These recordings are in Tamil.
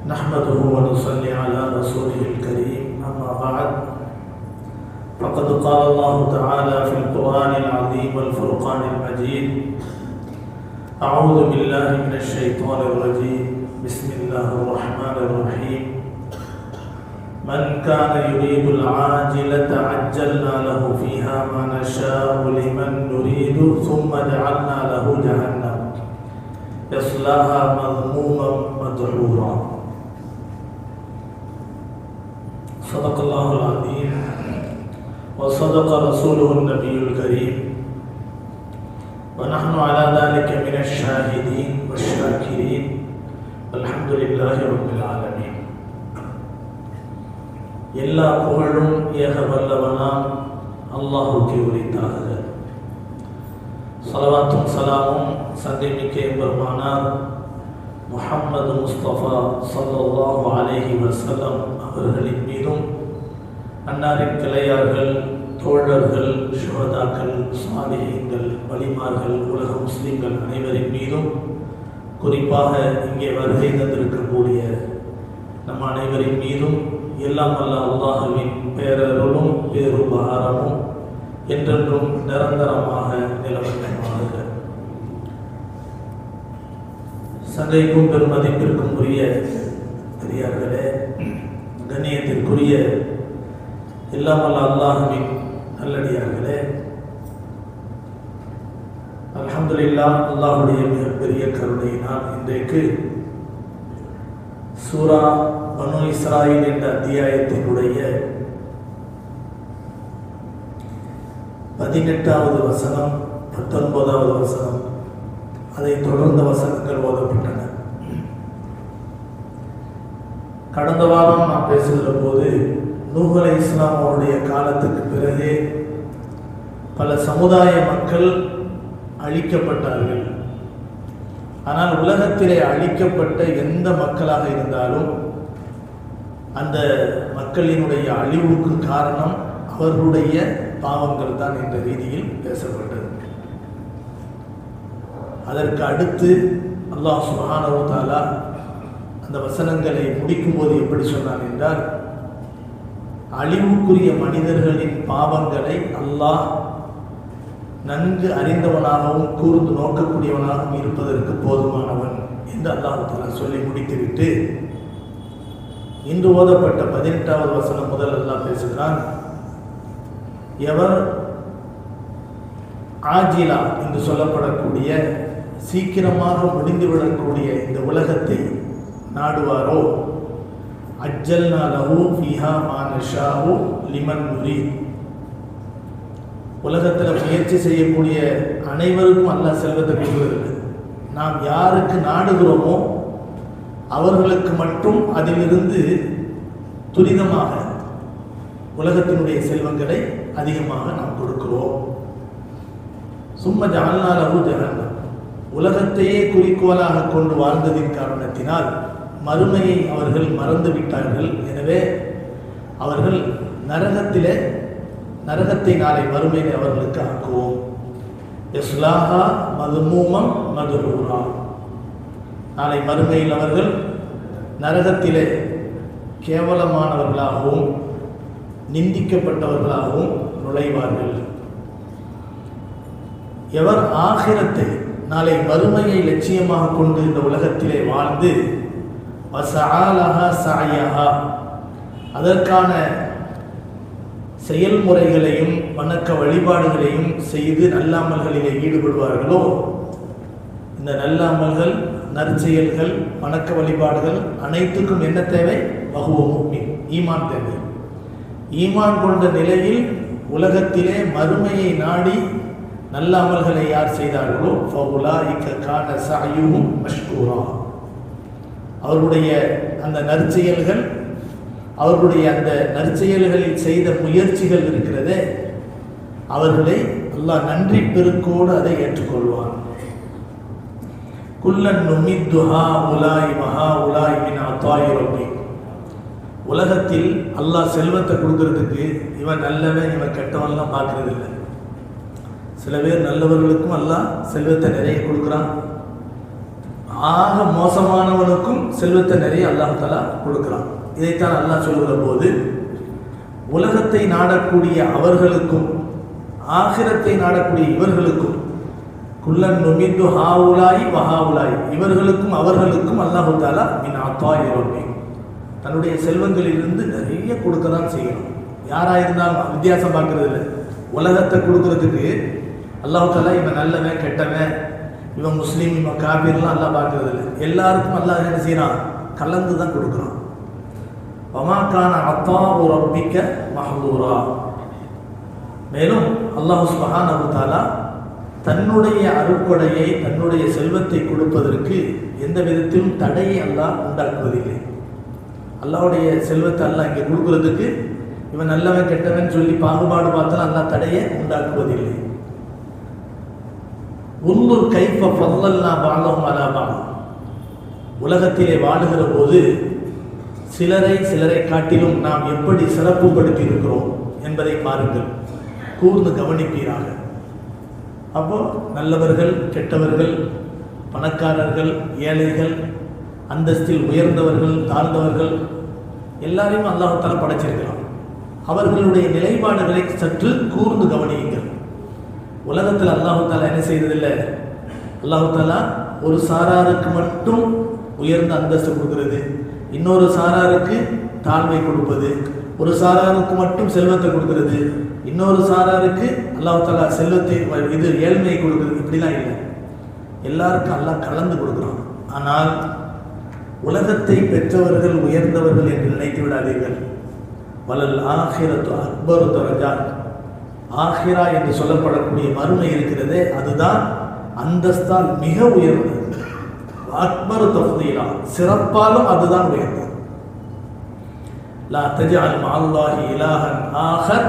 نحمده ونصلي على رسوله الكريم أما بعد فقد قال الله تعالى في القرآن العظيم والفرقان المجيد أعوذ بالله من الشيطان الرجيم بسم الله الرحمن الرحيم من كان يريد العاجلة عجلنا له فيها ما نشاء لمن نريد ثم جعلنا له جهنم يصلاها مذموما مدحورا صدق الله العظيم وصدق رسوله النبي الكريم ونحن على ذلك من الشاهدين والشاكرين والحمد لله رب العالمين. எல்லா புகழும் ஏக வல்லவனாம் அல்லாஹுக்கே உரித்தாக. ஸலவாத்தும் சலாமும் சங்கைமிக்க பெருமானார் முஹம்மது முஸ்தபா ஸல்லல்லாஹு அலைஹி வஸல்லம் அவர்களின் மீதும், அன்னாரின் கிளையார்கள், தோழர்கள், ஷுஹதாக்கள், சாலிஹீன்கள், வலிமார்கள், உலக முஸ்லிம்கள் அனைவரின் மீதும், குறிப்பாக இங்கே வருகை தந்திருக்கக்கூடிய நம் அனைவரின் மீதும் எல்லாம் வல்ல அல்லாஹுவின் பேரருளும் பேருபகாரமும் என்றென்றும் நிரந்தரமாக நிலவரமாக. சங்கைக்கும் பெருமதிப்பிற்கும் உரிய பெரியார்களே, கண்ணியத்திற்குரிய எல்லாம் வல்ல அல்லாஹுவின் நல்லடியார்களே, அல்ஹம்துலில்லாஹ், அல்லாஹுடைய மிகப்பெரிய கருணையினால் இன்றைக்கு சூரா பனு இஸ்ராயில் என்ற அத்தியாயத்தினுடைய 18வது வசனம், 19வது வசனம், அதை தொடர்ந்த வசனங்கள் ஓதப்பட்டன. கடந்த வாரம் நாம் பேசுகிற போது நூஹ் அலைஹிஸ்ஸலாம் அவருடைய காலத்துக்கு பிறகு பல சமுதாய மக்கள் அழிக்கப்பட்டார்கள். ஆனால் உலகத்திலே அழிக்கப்பட்ட எந்த மக்களாக இருந்தாலும் அந்த மக்களினுடைய அழிவுக்கு காரணம் அவர்களுடைய பாவங்கள் தான் என்ற ரீதியில் பேசப்பட்டது. அதற்கு அடுத்து அல்லாஹ் சுப்ஹானஹு வ தஆலா அந்த வசனங்களை முடிக்கும்போது எப்படி சொன்னான் என்றால், அழிவுக்குரிய மனிதர்களின் பாவங்களை அல்லாஹ் நன்கு அறிந்தவனாகவும் கூர்ந்து நோக்கக்கூடியவனாகவும் இருப்பதற்கு போதுமானவன் என்று அல்லாஹ் தஆலா சொல்லி முடித்துவிட்டு இன்று ஓதப்பட்ட 18வது வசனம் முதல் அல்லாஹ் பேசுகிறான். எவர் ஆஜிலா என்று சொல்லப்படக்கூடிய சீக்கிரமாக முடிந்துவிடக்கூடிய இந்த உலகத்தை நாடுவாரோ, அஜ்ஜல்னா லஹு ஃபீஹா மா நஷாஉ லிமன் நுரீத், உலகத்தில் முயற்சி செய்யக்கூடிய அனைவருக்கும் அல்லாஹ் செல்வத்தை கொடுக்கிறது. நாம் யாருக்கு நாடுகிறோமோ அவர்களுக்கு மட்டும் அதிலிருந்து துரிதமாக உலகத்தினுடைய செல்வங்களை அதிகமாக நாம் கொடுக்கிறோம். சும்ம ஜஅல்னா லஹு ஜஹன்னம், உலகத்தையே குறிக்கோளாக கொண்டு வாழ்ந்ததின் காரணத்தினால் மறுமையை அவர்கள் மறந்து விட்டார்கள். எனவே அவர்கள் நரகத்தை நாளை மறுமையை அவர்களுக்கு ஆக்குவோம். யஸ்லாஹா மதுமூமம் மதுரூரா, நாளை மறுமையில் அவர்கள் நரகத்திலே கேவலமானவர்களாகவும் நிந்திக்கப்பட்டவர்களாகவும் நுழைவார்கள். எவர் ஆகிரத்தை நாளை மறுமையை லட்சியமாக கொண்டு இந்த உலகத்திலே வாழ்ந்து வஸஆலஹா ஸஅயஹா, அதற்கான செயல்முறைகளையும் வணக்க வழிபாடுகளையும் செய்து நல்லாமல்களிலே ஈடுபடுவார்களோ, இந்த நல்லாமல்கள், நற்செயல்கள், வணக்க வழிபாடுகள் அனைத்துக்கும் என்ன தேவை? வஹுவ முஃமின், ஈமான் தேவை. ஈமான் கொண்ட நிலையில் உலகத்திலே மறுமையை நாடி நல்ல அமல்களை யார் செய்தார்களோ ஃபஉலாயிக கான ஸஅயுஹும் மஷ்கூரா, அவருடைய அந்த நற்செயல்கள், அவர்களுடைய அந்த நற்செயல்களில் செய்த முயற்சிகள் இருக்கிறதே, அவர்களை அல்லாஹ் நன்றி பெருக்கோடு அதை ஏற்றுக்கொள்வான். குல்லன் நுமித்து ஹாஉலாஇ வஹாஉலாஇ மின் அத்தாஇ ரப்பி, உலகத்தில் அல்லாஹ் செல்வத்தை கொடுக்கறதுக்கு இவன் நல்லவன் இவன் கெட்டவன்லாம் பார்க்கறது இல்லை. சில பேர் நல்லவர்களுக்கும் அல்லாஹ் செல்வத்தை நிறைய கொடுக்குறான், ஆக மோசமானவனுக்கும் செல்வத்தை நிறைய அல்லாஹ் தஆலா கொடுக்கிறான். இதைத்தான் அல்லாஹ் சொல்கிற போது உலகத்தை நாடக்கூடிய அவர்களுக்கும் ஆகிரத்தை நாடக்கூடிய இவர்களுக்கும் குல்லன் நுமித்து ஹாவுலாயி வஹாவுலாயி இவர்களுக்கும் அவர்களுக்கும் அல்லாஹ் தஆலா மின் அத்தாயி ரப்பி தன்னுடைய செல்வங்களிலிருந்து நிறைய கொடுக்க தான் செய்யணும். யாராக இருந்தாலும் வித்தியாசம் பார்க்கறது இல்லை. உலகத்தை கொடுக்கறதுக்கு அல்லாஹ் தஆலா இவன் நல்லவன் கெட்டவன், இவன் முஸ்லீம் இவன் காபீர்லாம் அல்லாஹ் பார்க்கறது இல்லை. எல்லாருக்கும் அல்லாஹ் என்ன செய்யறான்? கலந்து தான் கொடுக்குறான். வமாக்கான அத்தாஉ ரப்பிக்க மஹ்தூரா. மேலும் அல்லாஹ் சுப்ஹானஹு தஆலா தன்னுடைய அருட்கொடையை தன்னுடைய செல்வத்தை கொடுப்பதற்கு எந்த விதத்திலும் தடையை அல்லாஹ் உண்டாக்குவதில்லை. அல்லாஹ்வுடைய செல்வத்தை அல்லாஹ் இங்கே கொடுக்கறதுக்கு இவன் நல்லவன் கெட்டவன் சொல்லி பாகுபாடு பார்த்தாலும் அல்லாஹ் தடையை உண்டாக்குவதில்லை. உன்னுர் கைஃப ஃபல்லல்னா பஅதஹும் அலா பஅத். உலகத்திலே வாழுகிற போது சிலரை காட்டிலும் நாம் எப்படி சிறப்புப்படுத்தி இருக்கிறோம் என்பதை பாருங்கள், கூர்ந்து கவனிப்பீராக. அப்போ நல்லவர்கள் கெட்டவர்கள், பணக்காரர்கள் ஏழைகள், அந்தஸ்தில் உயர்ந்தவர்கள் தாழ்ந்தவர்கள் எல்லாரையும் அல்லாஹ் தஆலா படைச்சிருக்கிறான். அவர்களுடைய நிலைப்பாடுகளை சற்று கூர்ந்து கவனியுங்கள். உலகத்தில் அல்லாஹ் தஆலா என்ன செய்ததில்லை, அல்லாஹ் தஆலா ஒரு சாராருக்கு மட்டும் உயர்ந்த அந்தஸ்து கொடுக்கிறது, இன்னொரு சாராருக்கு தாழ்மை கொடுப்பது, ஒரு சாராருக்கு மட்டும் செல்வத்தை கொடுக்கிறது, இன்னொரு சாராருக்கு அல்லாஹ் தஆலா செல்வத்தை இது ஏழ்மையை கொடுக்கிறது, இப்படிலாம் இல்லை. எல்லாருக்கும் அல்லாஹ் கலந்து கொடுக்குறான். ஆனால் உலகத்தை பெற்றவர்கள் உயர்ந்தவர்கள் என்று நினைத்து விடாதீர்கள். வலல் ஆஹிரத்து அக்பரு தரஜாத். ஆஹிரா என்று சொல்லப்படக்கூடிய மறுமை இருக்கிறதே அதுதான் அந்தஸ்தால் மிக உயர்ந்தது. அக்பரு தஃதீலா, சிறப்பாலும் அதுதான் உயர்ந்தது. லா தஜஅல் மஅல்லாஹி இலாஹன் ஆஹர்.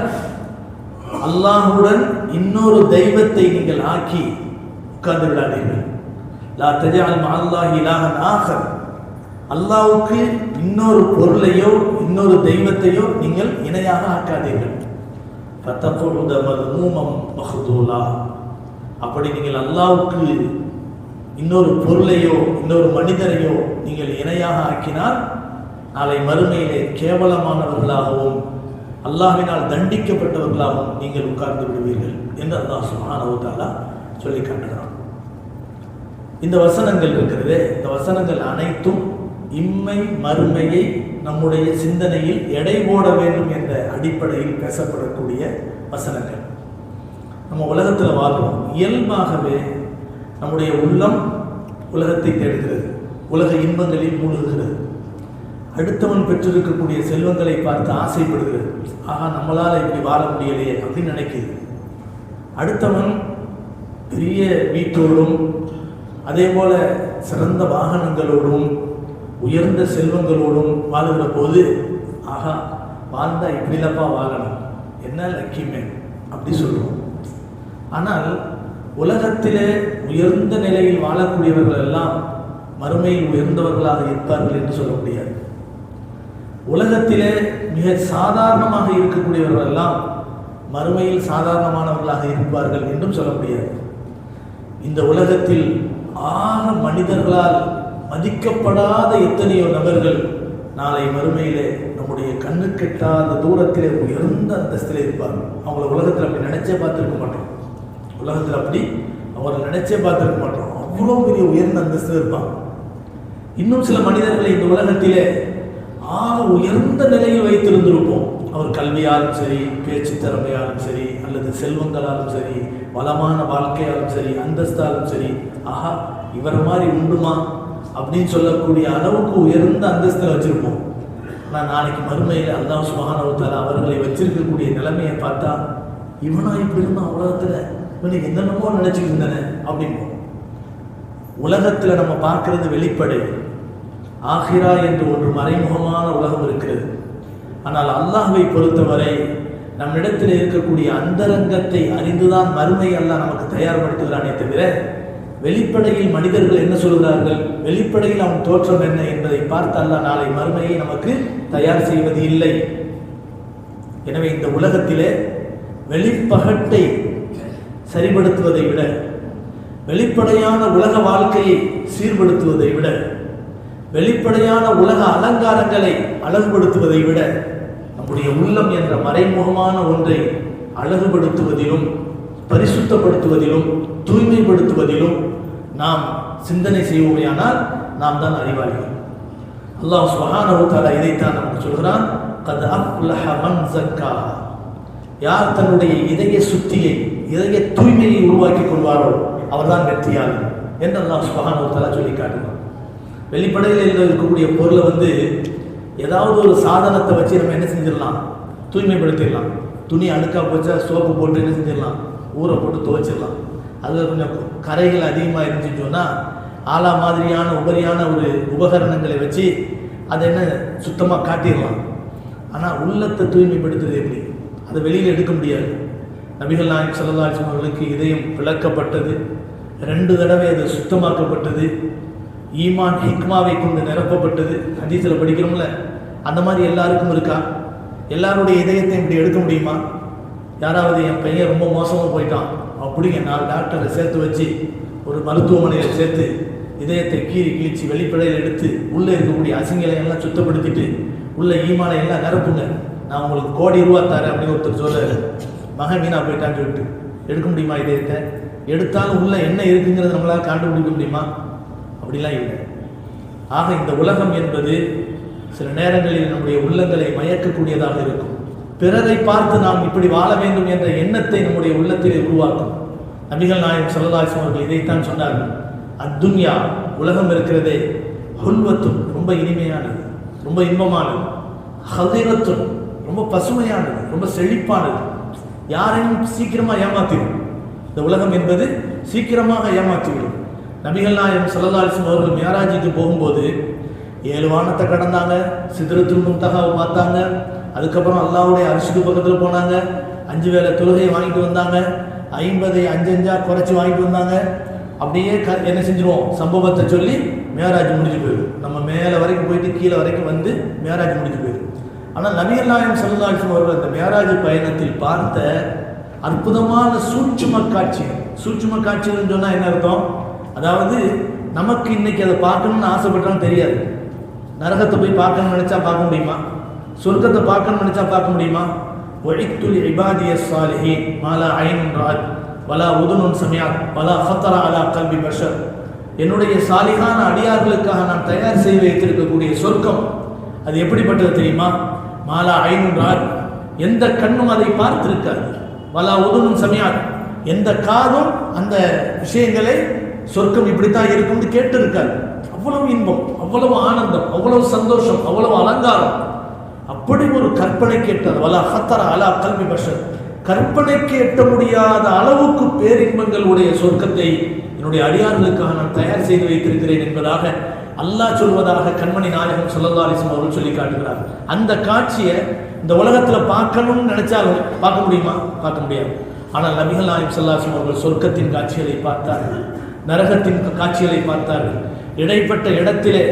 அல்லாஹுடன் இன்னொரு தெய்வத்தை நீங்கள் ஆக்கி உட்கார்ந்து விடாதீர்கள். லா தஜஅல் மஅல்லாஹி இலாஹன் ஆஹர். அல்லாஹ்வுக்கு இன்னொரு பொருளையோ இன்னொரு தெய்வத்தையோ நீங்கள் இணையாக ஆக்காதீர்கள். ஃபதகுத மذمومًا மஹ்தூலா. அப்படி நீங்கள் அல்லாஹ்வுக்கு இன்னொரு பொருளையோ இன்னொரு மனிதரையோ நீங்கள் இணையாக ஆக்கினால் நாளை மறுமையிலே கேவலமானவர்களாகவும் அல்லாஹ்வினால் தண்டிக்கப்பட்டவர்களாகவும் நீங்கள் உட்கார்ந்து விடுவீர்கள் என்று அல்லாஹ் சுப்ஹானஹு வ தஆலா சொல்லி காட்டுகிறான். இந்த வசனங்கள் இருக்கிறதே, இந்த வசனங்கள் அனைத்தும் இம்மை மறுமையை நம்முடைய சிந்தனையில் எடை போட வேண்டும் என்ற அடிப்படையில் பேசப்படக்கூடிய வசனங்கள். நம்ம உலகத்தில் வாழ்றோம், இயல்பாகவே நம்முடைய உள்ளம் உலகத்தை தேடுகிறது, உலக இன்பங்களில் மூழ்குகிறது. அடுத்தவன் பெற்றிருக்கக்கூடிய செல்வங்களை பார்த்து ஆசைப்படுகிறது. ஆகா, நம்மளால் இப்படி வாழ முடியலையே அப்படின்னு நினைக்குது. அடுத்தவன் பெரிய வீட்டோடும் அதே போல சிறந்த வாகனங்களோடும் உயர்ந்த செல்வங்களோடும் வாழுகிற போது ஆகா, வாழ்ந்தா இப்படிலப்பா வாழணும், என்ன லக்கியமே அப்படி சொல்லுவோம். ஆனால் உலகத்திலே உயர்ந்த நிலையில் வாழக்கூடியவர்கள் எல்லாம் மறுமையில் உயர்ந்தவர்களாக இருப்பார்கள் என்று சொல்ல முடியாது. உலகத்திலே மிக சாதாரணமாக இருக்கக்கூடியவர்கள் எல்லாம் மறுமையில் சாதாரணமானவர்களாக இருப்பார்கள் என்றும் சொல்ல முடியாது. இந்த உலகத்தில் ஆக மனிதர்களால் மதிக்கப்படாத எத்தனையோ நபர்கள் நாளை மறுமையிலே நம்முடைய கண்ணு கெட்டாத தூரத்திலே உயர்ந்த அந்தஸ்திலே இருப்பார்கள். அவங்கள உலகத்தில் அப்படி நினைச்சே பார்த்துருக்க மாட்டோம். உலகத்தில் அப்படி அவரை நினைச்சே பார்த்துருக்க மாட்டோம். அவ்வளோ பெரிய உயர்ந்த அந்தஸ்தில் இருப்பாங்க. இன்னும் சில மனிதர்களை இந்த உலகத்திலே ஆக உயர்ந்த நிலையில் வைத்திருந்திருப்போம். அவர் கல்வியாலும் சரி, பேச்சு திறமையாலும் சரி, அல்லது செல்வங்களாலும் சரி, வளமான வாழ்க்கையாலும் சரி, அந்தஸ்தாலும் சரி, ஆஹா இவரை மாதிரி உண்டுமா அப்படின்னு சொல்லக்கூடிய அளவுக்கு உயர்ந்த அந்தஸ்தில் வச்சிருப்போம். ஆனால் நாளைக்கு மறுமையில் அல்லாஹ் சுப்ஹானஹு வ தஆலா அவர்களை வச்சிருக்கக்கூடிய நிலைமையை பார்த்தா இவனா இப்படி இருந்தான் உலகத்தில், இவனுக்கு என்னென்னமோ நினைச்சிட்டு இருந்தன அப்படின்போம். உலகத்தில் நம்ம பார்க்கறது வெளிப்படை, ஆஹிரா என்று ஒன்று மறைமுகமான உலகம் இருக்கிறது. ஆனால் அல்லாஹ்வை பொறுத்தவரை நம்மிடத்தில் இருக்கக்கூடிய அந்தரங்கத்தை அறிந்துதான் மறுமை அல்லாஹ் நமக்கு தயார்படுத்துகிறானே தவிர வெளிப்படையில் மனிதர்கள் என்ன சொல்கிறார்கள், வெளிப்படையில் அவன் தோற்றம் என்ன என்பதை பார்த்து அல்லாஹ் நாளை மறுமையை நமக்கு தயார் செய்வது இல்லை. எனவே இந்த உலகத்திலே வெளிப்பகட்டை சரிபடுத்துவதை விட வெளிப்படையான உலக வாழ்க்கையை சீர்படுத்துவதை விட, வெளிப்படையான உலக அலங்காரங்களை அழகுபடுத்துவதை விட, நம்முடைய உள்ளம் என்ற மறைமுகமான ஒன்றை அழகுபடுத்துவதிலும் பரிசுத்தப்படுத்துவதிலும் தூய்மைப்படுத்துவதிலும் நாம் சிந்தனை செய்வோமையானால் நாம் தான் அறிவாளிகள். அல்லாஹ் சுப்ஹானஹு வ தஆலா இதைத்தான் நமக்கு சொல்கிறான், கத் அஃப்லஹ மன் ஸக்காஹா. யார் தன்னுடைய இதய சுத்தியை, இதய தூய்மையை உருவாக்கி கொள்வாரோ அவர்தான் வெற்றியாளர் என்று அல்லாஹ் சுப்ஹானஹு வ தஆலா சொல்லி காட்டுகிறார். வெளிப்படையில் இருக்கக்கூடிய பொருளை ஏதாவது ஒரு சாதனத்தை வச்சு நம்ம என்ன செஞ்சிடலாம், தூய்மைப்படுத்திடலாம். துணி அழுக்கா போச்சா சோப்பு போட்டு என்ன செஞ்சிடலாம், ஊற போட்டு துவைச்சிடலாம். அதில் கொஞ்சம் கரைகள் அதிகமாக இருந்துச்சுன்னு சொன்னால் ஆலா மாதிரியான உபரியான ஒரு உபகரணங்களை வச்சு அதை என்ன சுத்தமாக காட்டிடலாம். ஆனால் உள்ளத்தை தூய்மைப்படுத்துறது எப்படி, அதை வெளியில் எடுக்க முடியாது. நபிகள் நாயகம் ஸல்லல்லாஹு அலைஹி வஸல்லம் அவர்களுக்கு இதயம் விளக்கப்பட்டது, 2 தடவை அது சுத்தமாக்கப்பட்டது, ஈமான் ஹிக்மாவை கொண்டு நிரப்பப்பட்டது. ஹதீஸில் படிக்கிறோம்ல, அந்த மாதிரி எல்லாருக்கும் இருக்கா? எல்லாருடைய இதயத்தை இப்படி எடுக்க முடியுமா? யாராவது என் பையன் ரொம்ப மோசமாக போயிட்டான் அப்படிங்க 4 டாக்டரை சேர்த்து வச்சு ஒரு மருத்துவமனையில் சேர்த்து இதயத்தை கிழிச்சு வெளிப்படையில் எடுத்து உள்ளே இருக்கக்கூடிய அசிங்களை எல்லாம் சுத்தப்படுத்திட்டு உள்ள ஈமானை எல்லாம் நிரப்புங்க, நான் உங்களுக்கு கோடி ரூபா தரேன் அப்படின்னு ஒருத்தர் சொல்கிறாரு. மகன் வீணா போயிட்டான்னு சொல்லிட்டு எடுக்க முடியுமா? இதயத்தை எடுத்தாலும் உள்ள என்ன இருக்குங்கிறத நம்மளால் கண்டுபிடிக்க முடியுமா? அப்படிலாம் இல்லை. ஆக இந்த உலகம் என்பது சில நேரங்களில் நம்முடைய உள்ளங்களை மயக்கக்கூடியதாக இருக்கும். பிறரை பார்த்து நாம் இப்படி வாழ வேண்டும் என்ற எண்ணத்தை நம்முடைய உள்ளத்தில் உருவாக்கும். நபிகள் நாயகம் ஸல்லல்லாஹு அலைஹி வஸல்லம் அவர்கள் இதைத்தான் சொன்னார்கள், அத்துன்யா உலகம் இருக்கிறதே, ஹுல்வத்துன் ரொம்ப இனிமையானது, ரொம்ப இன்பமானது, ஹதீரத்துன் ரொம்ப பசுமையானது, ரொம்ப செழிப்பானது, யாரையும் சீக்கிரமாக ஏமாத்திடும். இந்த உலகம் என்பது சீக்கிரமாக ஏமாற்றிவிடும். நபிகள் நாயகம் ஸல்லல்லாஹு அலைஹி வஸல்லம் அவர்கள் மியராஜுக்கு போகும்போது 7 வானத்தை கடந்தாங்க, சித்ரத்துல் முன்தஹாவை பார்த்தாங்க, அதுக்கப்புறம் அல்லாஹ்வுடைய அர்ஷுக்கு பக்கத்தில் போனாங்க, 5 வேளை தொழுகையை வாங்கிட்டு வந்தாங்க, 50 5 குறைச்சி வாங்கிட்டு வந்தாங்க. அப்படியே என்ன செஞ்சிருவோம், சம்பவத்தை சொல்லி மியராஜ் முடிஞ்சு போயிடும். நம்ம மேலே வரைக்கும் போயிட்டு கீழே வரைக்கும் வந்து மியராஜ் முடிஞ்சு போயிடும். ஆனால் நபிகள் நாயகம் ஸல்லல்லாஹு அலைஹி வஸல்லம் அவர்கள் அந்த மியராஜ் பயணத்தில் பார்த்த அற்புதமான சூட்சும காட்சிகள்னு சொன்னால் என்ன அர்த்தம்? அதாவது நமக்கு இன்னைக்கு அதை பார்க்கணும்னு ஆசைப்பட்டாலும் தெரியாது. நரகத்தை போய் பார்க்கணும்னு நினைச்சா பார்க்க முடியுமா? சொர்க்கத்தை பார்க்கணும்னு நினைச்சா பார்க்க முடியுமா? ஒழித்துல் இபாதிய ஸாலிஹீன் மாலா ஐனுன் ராத் வலா உதுனுன் சமியாத் வலா ஃபத்தர அலா கல்பி பஷர். என்னுடைய சாலிகான அடியார்களுக்காக நான் தயார் செய்து வைத்திருக்கக்கூடிய சொர்க்கம் அது எப்படிப்பட்டது தெரியுமா? மாலா ஐனுன் ராத், எந்த கண்ணும் அதை பார்த்திருக்காது. வலா உதுனுன் சமியாத், எந்த காதும் அந்த விஷயங்களை சொர்க்கம் இப்படித்தான் இருக்கும்னு கேட்டு இருக்காது. அவ்வளவு இன்பம், அவ்வளவு ஆனந்தம், அவ்வளவு சந்தோஷம், அவ்வளவு அலங்காரம். அப்படி ஒரு கற்பனைக்கு எட்டாது. வலா ஹத்தர அலா கல்பி பஷர், கற்பனைக்கு எட்ட முடியாத அளவுக்கு பேரின்பங்கள் உடைய சொர்க்கத்தை என்னுடைய அடியார்களுக்காக நான் தயார் செய்து வைத்திருக்கிறேன் என்பதாக அல்லாஹ் சொல்வதாக கண்மணி நாயகம் ஸல்லல்லாஹு அலைஹி வஸல்லம் அவர்கள் சொல்லி காட்டுகிறார். அந்த காட்சியை இந்த உலகத்தில் பார்க்கணும்னு நினைச்சாலும் பார்க்க முடியுமா? பார்க்க முடியாது. ஆனால் நபிகள் நாயகம் ஸல்லல்லாஹு அலைஹி வஸல்லம் அவர்கள் சொர்க்கத்தின் காட்சிகளை பார்த்தார்கள், நரகத்தின் காட்சிகளை பார்த்தார்கள். இடைப்பட்ட இடத்திலே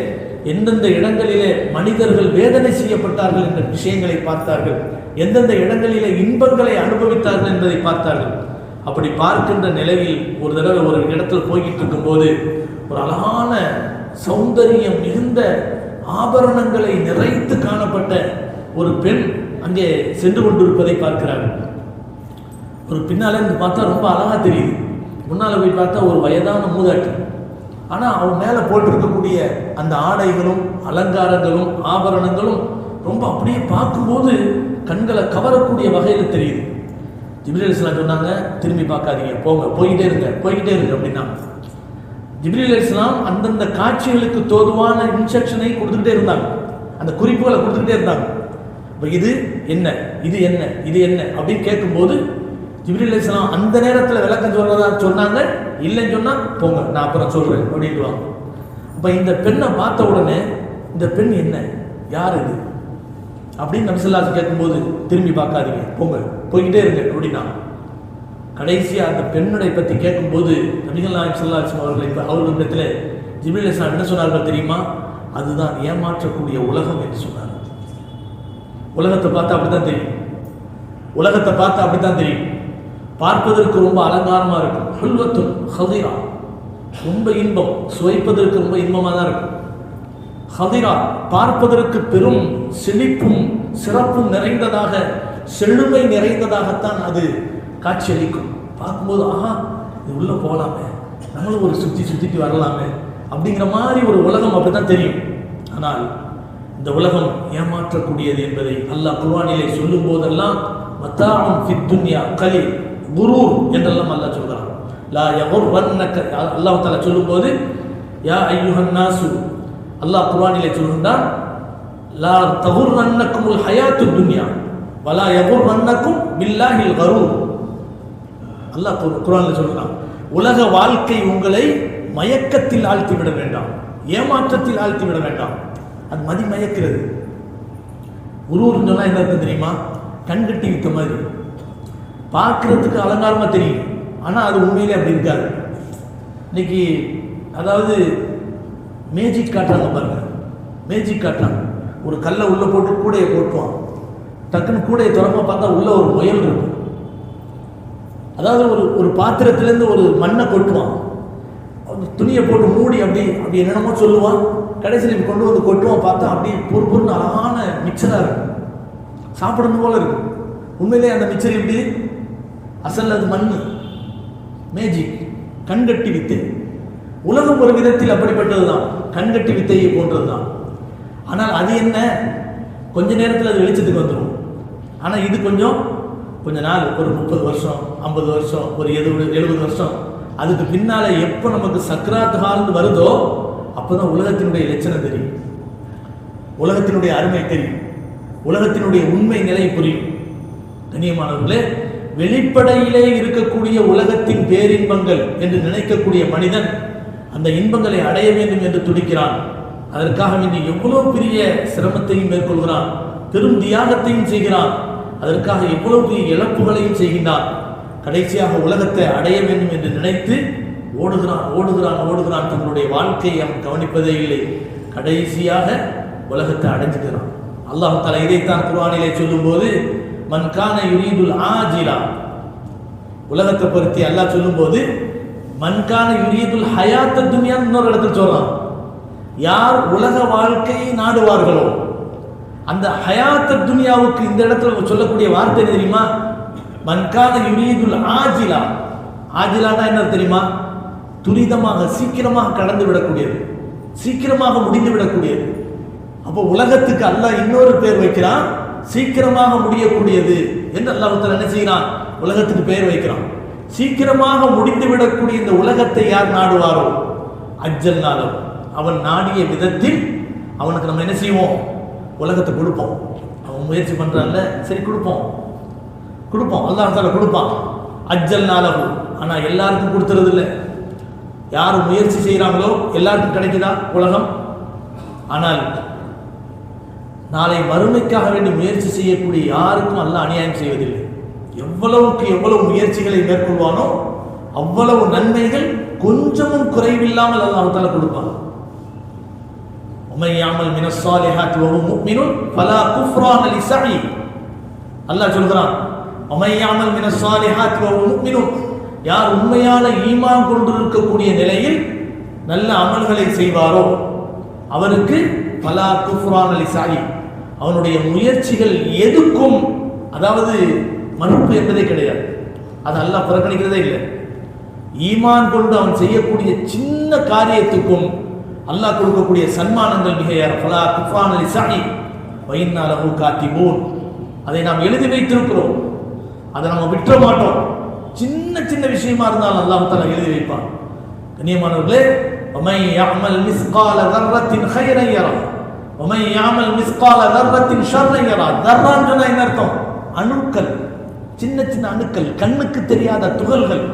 எந்தெந்த இடங்களிலே மனிதர்கள் வேதனை செய்யப்பட்டார்கள் என்ற விஷயங்களை பார்த்தார்கள், எந்தெந்த இடங்களிலே இன்பங்களை அனுபவித்தார்கள் என்பதை பார்த்தார்கள். அப்படி பார்க்கின்ற நிலையில் ஒரு தடவை ஒரு இடத்துல போய்கிட்டு இருக்கும்போது ஒரு அழகான சௌந்தரியம் மிகுந்த ஆபரணங்களை நிறைத்து காணப்பட்ட ஒரு பெண் அங்கே சென்று கொண்டிருப்பதை பார்க்கிறார்கள். ஒரு பின்னால இருந்து பார்த்தா ரொம்ப அழகா தெரியுது, முன்னால் போய் பார்த்தா ஒரு வயதான மூதாட்டி. ஆனால் அவன் மேலே போட்டிருக்கக்கூடிய அந்த ஆடைகளும் அலங்காரங்களும் ஆபரணங்களும் ரொம்ப அப்படியே பார்க்கும்போது கண்களை கவரக்கூடிய வகையில் தெரியுது. ஜிப்ரீல் அலைஹிஸ்ஸலாம் சொன்னாங்க, திரும்பி பார்க்காதீங்க, போங்க, போய்கிட்டே இருங்க அப்படின்னா. ஜிப்ரீல் அலைஹிஸ்ஸலாம் அந்தந்த காட்சிகளுக்கு தோதுவான இன்ஸ்ட்ரக்ஷனை கொடுத்துக்கிட்டே இருந்தாங்க, அந்த குறிப்புகளை கொடுத்துக்கிட்டே இருந்தாங்க. இப்போ இது என்ன அப்படின்னு கேட்கும்போது ஜிப்ரீல் அலைஹிஸ்ஸலாம் அந்த நேரத்தில் விளக்கம் சொல்றதா சொன்னாங்க, இல்லைன்னு சொன்னால் போங்க, நான் அப்புறம் சொல்கிறேன் அப்படின்ட்டுவாங்க. அப்போ இந்த பெண்ணை பார்த்த உடனே இந்த பெண் என்ன, யார் இது அப்படின்னு நபி ஸல்லல்லாஹு அலைஹி வஸல்லம் கேட்கும்போது திரும்பி பார்க்காதீங்க, போங்க, போய்கிட்டே இருங்க அப்படின்னா. கடைசியாக அந்த பெண்ணுடைய பற்றி கேட்கும்போது நபிகள் நாயகம் ஸல்லல்லாஹு அலைஹி வஸல்லம் அவர்களிடத்தில் ஜிப்ரீல் அலைஹிஸ்ஸலாம் என்ன சொன்னார்கள் தெரியுமா? அதுதான் ஏமாற்றக்கூடிய உலகம் என்று சொன்னார். உலகத்தை பார்த்தா அப்படித்தான் தெரியும், பார்ப்பதற்கு ரொம்ப அலங்காரமாக இருக்கும். ஹுல்வத்துன் ஹதீரா, ரொம்ப இன்பம், சுவைப்பதற்கு ரொம்ப இன்பமாக தான் இருக்கும். ஹதிரா பார்ப்பதற்கு பெரும் செழிப்பும் சிறப்பும் நிறைந்ததாக, செழுமை நிறைந்ததாகத்தான் அது காட்சியளிக்கும். பார்க்கும்போது ஆஹா இது உள்ள போகலாமே, நம்மளும் ஒரு சுற்றிட்டு வரலாமே அப்படிங்கிற மாதிரி ஒரு உலகம் அப்படிதான் தெரியும். ஆனால் இந்த உலகம் ஏமாற்றக்கூடியது என்பதை அல்லாஹ் குர்ஆனிலே சொல்லும் போதெல்லாம் மத்தாஉன் ஃபித் துன்யா கலீல் குரூர் என்றெல்லாம் அல்லாஹ் சொல்கிறான். லா யகுர்ரன்னக அல்லாஹ் தஆலா சொல்லும்போது யா அய்யுஹன் நாசு, அல்லாஹ் குர்ஆனிலே சொல்கிறான் லா தகுர்ரன்னகுமுல் ஹயாத்துத் துன்யா வலா யகுர்ரன்னகும் பில்லாஹில் கரூர். அல்லாஹ் குர்ஆனில் சொல்கிறான், உலக வாழ்க்கை உங்களை மயக்கத்தில் ஆழ்த்திவிட வேண்டாம், ஏமாற்றத்தில் ஆழ்த்திவிட வேண்டாம். அது மதி மயக்கிறது. குரூர்னு சொன்னா என்ன அர்த்தம் தெரியுமா? கண்கட்டி வித்த மாதிரி, பார்க்கறதுக்கு அலங்காரமா தெரியும், ஆனா அது உண்மையிலே அப்படி இருக்காது. இன்னைக்கு அதாவது மேஜிக் காட்டுறாங்க பாருங்க, மேஜிக் காட்டுறாங்க. ஒரு கல்லை உள்ள போட்டு கூடையை போட்டுவான், டக்குன்னு கூடையை திறமா பார்த்தா உள்ள ஒரு முயல் இருக்கும். அதாவது ஒரு பாத்திரத்திலேருந்து ஒரு மண்ணை கொட்டுவான், துணியை போட்டு மூடி அப்படி என்னென்னமோ சொல்லுவான், கடைசியில் கொண்டு வந்து கொட்டுவான். பார்த்தா அப்படியே பொறுப்புன்னு அழகான மிக்சராக இருக்கும், சாப்பிடணும் போல இருக்கும். உண்மையிலே அந்த மிக்சர் எப்படி? அசல் அது மண், மேஜிக், கண்கட்டி வித்தை. உலகம் ஒரு விதத்தில் அப்படிப்பட்டது தான், கண்கட்டி வித்தையை போன்றது தான். ஆனால் அது என்ன, கொஞ்ச நேரத்தில் அது வெளிச்சத்துக்கு வந்துடும். ஆனால் இது கொஞ்ச நாள், ஒரு 30 வருஷம் 50 வருஷம் ஒரு 70 வருஷம், அதுக்கு பின்னால எப்போ நமக்கு சக்ராத் காலம் வருதோ அப்போதான் உலகத்தினுடைய லட்சணம் தெரியும், உலகத்தினுடைய அருமை தெரியும், உலகத்தினுடைய உண்மை நிலை புரியும். கண்ணியமானவர்களே, வெளிப்படையிலே இருக்கக்கூடிய உலகத்தின் பேரின்பங்கள் என்று நினைக்கக்கூடிய மனிதன் அந்த இன்பங்களை அடைய வேண்டும் என்று துடிக்கிறான். அதற்காக வேண்டி எவ்வளவு பெரிய சிரமத்தையும் மேற்கொள்கிறான், பெரும் தியாகத்தையும் செய்கிறான், அதற்காக எவ்வளவு பெரிய இழப்புகளையும் செய்கின்றான். கடைசியாக உலகத்தை அடைய வேண்டும் என்று நினைத்து ஓடுகிறான். தன்னுடைய வாழ்க்கையை அவன் கவனிப்பதே இல்லை. கடைசியாக உலகத்தை அடைஞ்சுக்கிறான். அல்லாஹ் தஆலா இதைத்தான் குர்ஆனிலே சொல்லும்போது மன் கான யுரீதுல் ஆஜிலா, உலகத்தை பற்றி அல்லாஹ் சொல்லும்போது மன் கான யுரீதுல் ஹயாத்தத் துன்யா இன்னொரு இடத்துல சொல்றான். யார் உலக வாழ்க்கையை நாடுவார்களோ, அந்த ஹயாத்தத் துன்யாவுக்கு இந்த இடத்துல சொல்லக்கூடிய வார்த்தை தெரியுமா? மன் கான யுரீதுல் ஆஜிலா. ஆஜிலானா என்ன தெரியுமா? துரிதமாக, சீக்கிரமாக கடந்து விடக்கூடியது, சீக்கிரமாக முடிந்து விடக்கூடியது. அப்போ உலகத்துக்கு அல்லாஹ் இன்னொரு பேர் வைக்கிறான், சீக்கிரமாக முடியக்கூடியது என்று அல்லாஹ் தஆலா என்ன செய்கிறான்? உலகத்துக்கு பேர் வைக்கிறான். சீக்கிரமாக முடிந்து விடக்கூடிய இந்த உலகத்தை யார் நாடுவாரோ அஜ்ஜல்னாலும், அவன் நாடிய விதத்தில் அவனுக்கு நம்ம என்ன செய்வோம்? உலகத்தை கொடுப்போம். அவன் முயற்சி பண்றான்ல, சரி கொடுப்போம். அல்லாஹ் தஆலா கொடுப்பான். அஜ்ஜல்னாலும், ஆனா எல்லாருக்கும் கொடுத்துறது இல்லை. யார் முயற்சி செய்கிறாங்களோ எல்லாருக்கும் கிடைக்குதா உலகம்? ஆனால் நாளை மறுமைக்காக வேண்டி முயற்சி செய்யக்கூடிய யாருக்கும் அல்லாஹ் அநியாயம் செய்வதில்லை. எவ்வளவுக்கு எவ்வளவு முயற்சிகளை மேற்கொள்வானோ அவ்வளவு நன்மைகள் கொஞ்சமும் குறைவில்லாமல் அல்லாஹ் தஆலா கொடுப்பான். உமை யாமல் மினஸ் ஸாலிஹாத்தி வஹு முஃமினுன் ஃபலா குஃப்ரான லிஸஇ. அல்லாஹ் சொல்றான், உமை யாமல் மினஸ் ஸாலிஹாத்தி வஹு முஃமினுன், யார் உண்மையான ஈமான் கொண்டிருக்கக்கூடிய நிலையில் நல்ல அமல்களை செய்வாரோ அவருக்கு ஃபலா குஃப்ரான லிஸஇ, அவனுடைய முயற்சிகள் எதுக்கும், அதாவது மறுப்பு என்பதே கிடையாது, அது அல்லாஹ் புறக்கணிக்கிறதே இல்லை. ஈமான் கொண்டு அவன் செய்யக்கூடிய சின்ன காரியத்துக்கும் அல்லாஹ் கொடுக்கக்கூடிய சன்மானங்கள் மிக ஏற. ஃபலா குஃப்ரான லிஸஇ வ இன்னா லஹு காத்திபூன், அதை நாம் எழுதி வைத்திருக்கிறோம், அதை நம்ம விற்ற மாட்டோம். சின்ன சின்ன விஷயமா இருந்தாலும் அல்லாஹ் தஆலா எழுதி வைப்பான். கண்ணியமானவர்களே, وَمَن يَعْمَلْ مِثْقَالَ ذَرَّةٍ خَيْرًا يَرَهُ وَمَن يَعْمَلْ مِثْقَالَ ذَرَّةٍ شَرًّا يَرَهُ. தர்ரான்னு சொன்னா என்ன அர்த்தம்? அணுக்கள், சின்ன சின்ன அணுக்கள், கண்ணுக்கு தெரியாத துகள்கள்,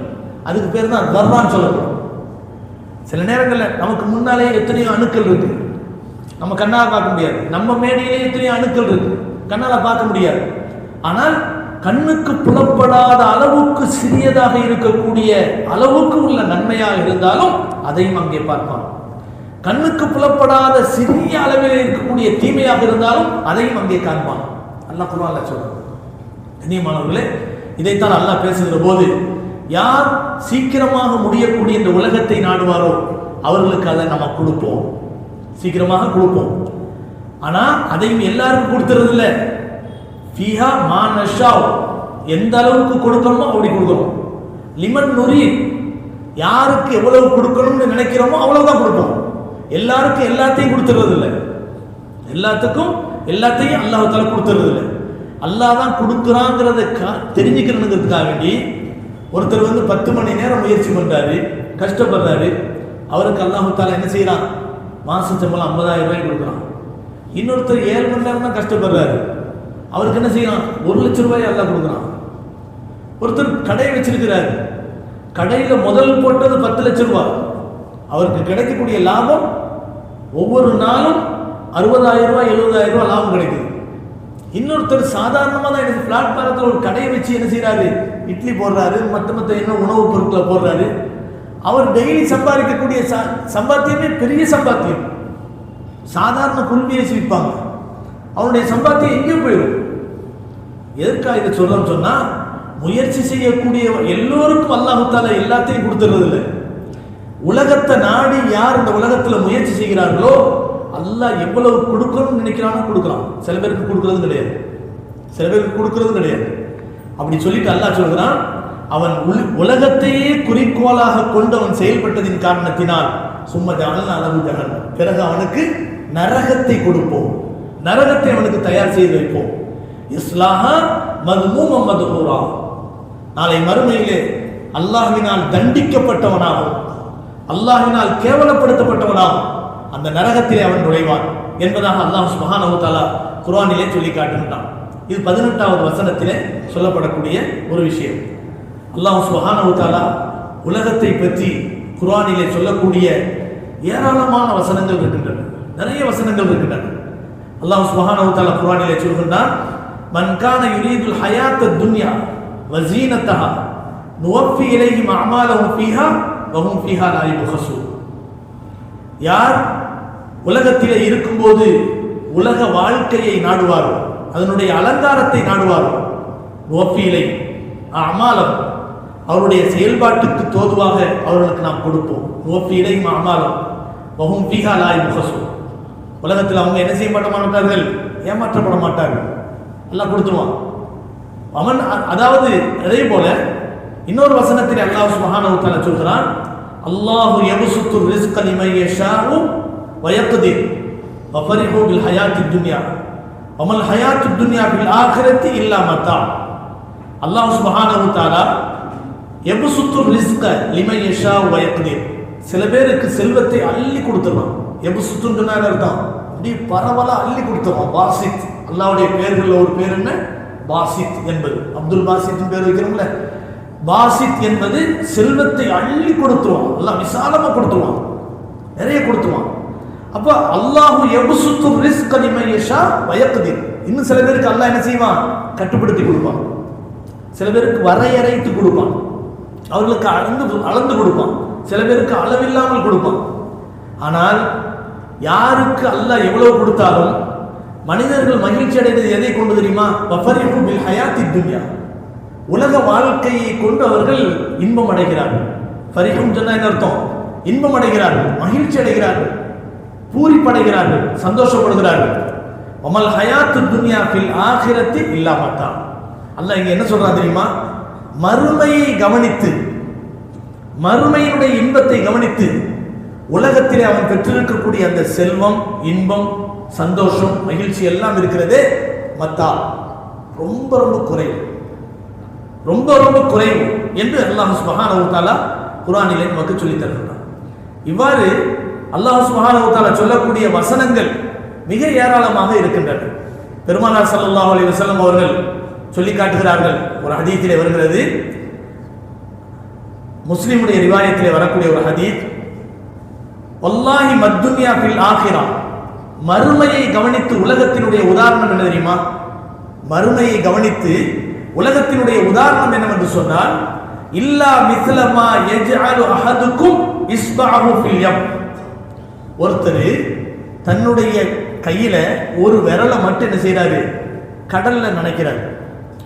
அதுக்கு பேர் தான் தர்ரான்னு சொல்லப்படும். சில நேரங்களில் நமக்கு முன்னாலே எத்தனையோ அணுக்கள் இருக்கு, நம்ம கண்ணால் பார்க்க முடியாது. நம்ம மேடையிலே எத்தனையோ அணுக்கள் இருக்கு, கண்ணால் பார்க்க முடியாது. ஆனால் கண்ணுக்கு புலப்படாத அளவுக்கு சிறியதாக இருக்கக்கூடிய அளவுக்கு உள்ள நன்மையாக இருந்தாலும் அதையும் அங்கே பார்ப்பான். கண்ணுக்கு புலப்படாத சிறிய அளவில் இருக்கக்கூடிய தீமையாக இருந்தாலும் அதையும் அங்கே காண்பான். அல்லாஹ் குர்ஆன்ல சொல்றான். கண்ணியமானவர்களே, இதைத்தான் அல்லாஹ் பேசுகிற போது யார் சீக்கிரமாக முடியக்கூடிய இந்த உலகத்தை நாடுவாரோ அவர்களுக்கு அதை நம்ம கொடுப்போம், சீக்கிரமாக கொடுப்போம். ஆனா அதையும் எல்லாருக்கும் கொடுத்துறது இல்லை. ஃபீஹா மா நஷாவ், எந்த அளவுக்கு கொடுக்கணுமோ அப்படி கொடுக்கணும். லிமன் நுரி, யாருக்கு எவ்வளவு கொடுக்கணும்னு நினைக்கிறோமோ அவ்வளவுதான் கொடுப்போம். எல்லாருக்கும் எல்லாத்தையும் கொடுத்துறது இல்லை. எல்லாத்துக்கும் எல்லாத்தையும் அல்லாஹ் தஆலா கொடுத்துறது இல்லை. அல்லாஹ் தான் கொடுக்குறாங்கிறத தெரிஞ்சுக்கிறதுக்காக வேண்டி ஒருத்தர் 10 மணி நேரம் முயற்சி பண்றாரு, கஷ்டப்படுறாரு. அவருக்கு அல்லாஹ் தஆலா என்ன செய்யறான்? மாச சம்பளம் 50,000 ரூபாய் கொடுக்குறான். இன்னொருத்தர் 7 மணி நேரம் தான் கஷ்டப்படுறாரு, அவருக்கு என்ன செய்யறான்? 1 லட்சம் ரூபாய் அல்லாஹ் கொடுக்குறான். ஒருத்தர் கடை வச்சிருக்கிறாரு, கடையில முதல் போட்டது 10 லட்சம் ரூபாய், அவருக்கு கிடைக்கக்கூடிய லாபம் ஒவ்வொரு நாளும் 60,000 ரூபாய் 70,000 ரூபாய் லாபம் கிடைக்குது. இன்னொருத்தர் சாதாரணமாக தான் எனக்கு பிளாட்பாரத்தில் ஒரு கடையை வச்சு என்ன செய்யறாரு? இட்லி போடுறாரு, மற்ற என்ன உணவுப் பொருட்களை போடுறாரு. அவர் டெய்லி சம்பாதிக்கக்கூடிய சம்பாத்தியமே பெரிய சம்பாத்தியம். சாதாரண குல்பியசி விற்பாங்க, அவருடைய சம்பாத்தியம் எங்கேயும் போயிடும். எதற்காக இதை சொல்றோம்னு சொன்னா, முயற்சி செய்யக்கூடிய எல்லோருக்கும் அல்லாஹ் தஆலா எல்லாத்தையும் கொடுத்துறது இல்லை. உலகத்தை நாடி யார் இந்த உலகத்துல முயற்சி செய்கிறார்களோ அல்லாஹ் எவ்வளவு கொடுக்கணும்னு நினைக்கிறானோ கொடுக்குறான். சில பேருக்கு கொடுக்கறது கிடையாது, சில பேருக்கு கொடுக்கறது கிடையாது. அப்படி சொல்லிட்டு அல்லாஹ் சொல்கிறான், அவன் உலகத்தையே குறிக்கோளாக கொண்டு அவன் செயல்பட்டதின் காரணத்தினால் சும்மா ஜஅல்னா லஹு ஜஹன்னம், பிறகு அவனுக்கு நரகத்தை கொடுப்போம், நரகத்தை அவனுக்கு தயார் செய்து வைப்போம். இஸ்லாஹ மத்மூமம் மத்ஹூரா, நாளை மறுமையிலே அல்லாஹ்வினால் தண்டிக்கப்பட்டவனாகும், அல்லாஹ்வினால் கேவலப்படுத்தப்பட்டவனாகும் அந்த நரகத்திலே அவன் நுழைவான் என்பதாக அல்லாஹ் சுப்ஹானஹு வ தஆலா குர்ஆனிலே சொல்லி காட்டுகின்றான். இது 18வது வசனத்திலே சொல்லப்படக்கூடிய ஒரு விஷயம். அல்லாஹ் சுப்ஹானஹு வ தஆலா உலகத்தை பற்றி குர்ஆனிலே சொல்லக்கூடிய ஏராளமான வசனங்கள் இருக்கின்றன, நிறைய வசனங்கள் இருக்கின்றன. அல்லாஹ் சுப்ஹானஹு வ தஆலா குர்ஆனிலே சொல்கின்றான், மன் கான யுரீதுல் ஹயாத்தத் துன்யா வ ஸீனத்தஹா நுவஃபி இலைஹிம் அஅமாலஹும் ஃபீஹா வ ஹும் ஃபீஹா லா யுப்கஸூன். யார் உலகத்திலே இருக்கும்போது உலக வாழ்க்கையை நாடுவாரோ, அதனுடைய அலங்காரத்தை நாடுவாரோ, நுவஃபி இலைஹிம் அஅமாலஹும், அவருடைய செயல்பாட்டுக்கு தோதுவாக அவர்களுக்கு நாம் கொடுப்போம். நுவஃபி இலைஹிம் அஅமாலஹும் வ ஹும் ஃபீஹா லா யுப்கஸூன். உலகத்தில் அவங்க என்ன செய்ய மாட்டார்கள்? ஏமாற்றப்பட மாட்டார்கள், எல்லாம் கொடுத்துருவான் அவன். அதாவது அதே போல இன்னொரு வசனத்தில் அல்லாஹ் சுப்ஹானஹு வ தஆலா சொல்கிறான், அல்லாஹு யப்சுத்து ரிஸ்க லிமன் யஷாஉ வ யக்திர் வ ஃபரிஹு பில் ஹயாத்தித் துன்யா வ மல் ஹயாத்துத் துன்யா பில் ஆখিরাতি இல்லா மத்தா. அல்லாஹ் சுப்ஹானஹு வ தஆலா யப்சுத்து ரிஸ்க லிமன் யஷாஉ வ யக்திர், சில பேருக்கு செல்வத்தை அள்ளி கொடுத்துறான். யப்சுத்துன்னு சொன்னா அர்த்தம் அப்படி பரவலா அள்ளி கொடுத்துறான். பாசித், அல்லாஹ்வுடைய பேர்கள்ல ஒரு பேர் என்ன? பாசித் என்பது. அப்துல் பாசித் பேர் வைக்கிறோம்ல, பாசித் என்பது செல்வத்தை அள்ளி கொடுத்துருவான். அல்லாஹ் விசாலமா கொடுத்துருவான், நிறைய கொடுத்துருவான். அப்ப அல்லாஹு யப்சுத்து ரிஸ்க லிமன் யஷா வ யக்திர். இன்னும் சில பேருக்கு அல்லாஹ் என்ன செய்வான்? கட்டுப்படுத்தி கொடுப்பான். சில பேருக்கு வரையறைத்து கொடுப்பான், அவர்களுக்கு அளந்து கொடுப்பான். சில பேருக்கு அளவில்லாமல் கொடுப்பான். ஆனால் யாருக்கு அல்லாஹ் எவ்வளவு கொடுத்தாலும் மனிதர்கள் மகிழ்ச்சி அடைவது எதை கொண்டு தெரியுமா? வஃபரிஹு பில் ஹயாத்தித் துன்யா, உலக வாழ்க்கையை கொண்டு அவர்கள் இன்பம் அடைகிறார்கள். ஃபரிஹும் சொன்னா என்ன அர்த்தம்? இன்பம் அடைகிறார்கள், மகிழ்ச்சி அடைகிறார்கள், பூரிப்படைகிறார்கள், சந்தோஷப்படுகிறார்கள். வமல் ஹயாத்துத் துன்யா ஃபில் ஆখিরাতি இல்லா மத்தா. அல்லாஹ் இங்க என்ன சொல்றான் தெரியுமா? மறுமையை கவனித்து, மறுமையினுடைய இன்பத்தை கவனித்து, உலகத்திலே அவன் பெற்றிருக்கக்கூடிய அந்த செல்வம், இன்பம், சந்தோஷம், மகிழ்ச்சி எல்லாம் இருக்கிறதே மத்தா, ரொம்ப ரொம்ப குறைவு, ரொம்ப ரொம்ப குறைவு என்று அல்லாஹ் சுப்ஹானஹு வ தஆலா குர்ஆனிலே நமக்கு சொல்லித் தருகிறான். இவ்வாறு அல்லாஹ் சுப்ஹானஹு வ தஆலா சொல்லக்கூடிய வசனங்கள் மிக ஏராளமாக இருக்கின்றன. பெருமானார் ஸல்லல்லாஹு அலைஹி வஸல்லம் அவர்கள் சொல்லி காட்டுகிறார்கள். ஒரு ஹதீஸிலே வருகிறது, முஸ்லிமுடைய ரிவாயத்திலே வரக்கூடிய ஒரு ஹதீஸ், வல்லாஹி மத்துன்யா ஃபில் ஆখিরা, மறுமையை கவனித்து உலகத்தினுடைய உதாரணம் என்ன தெரியுமா? மறுமையை கவனித்து உலகத்தினுடைய உதாரணம் என்னவென்று சொன்னால், இல்லா மிஸ்லமா யஜ்அலு அஹதுக்கும் இஸ்பஅஹு ஃபில் யம். ஒருத்தர் தன்னுடைய கையில ஒரு விரலை மட்டும் என்ன செய்யறாரு? கடல்ல நினைக்கிறார்,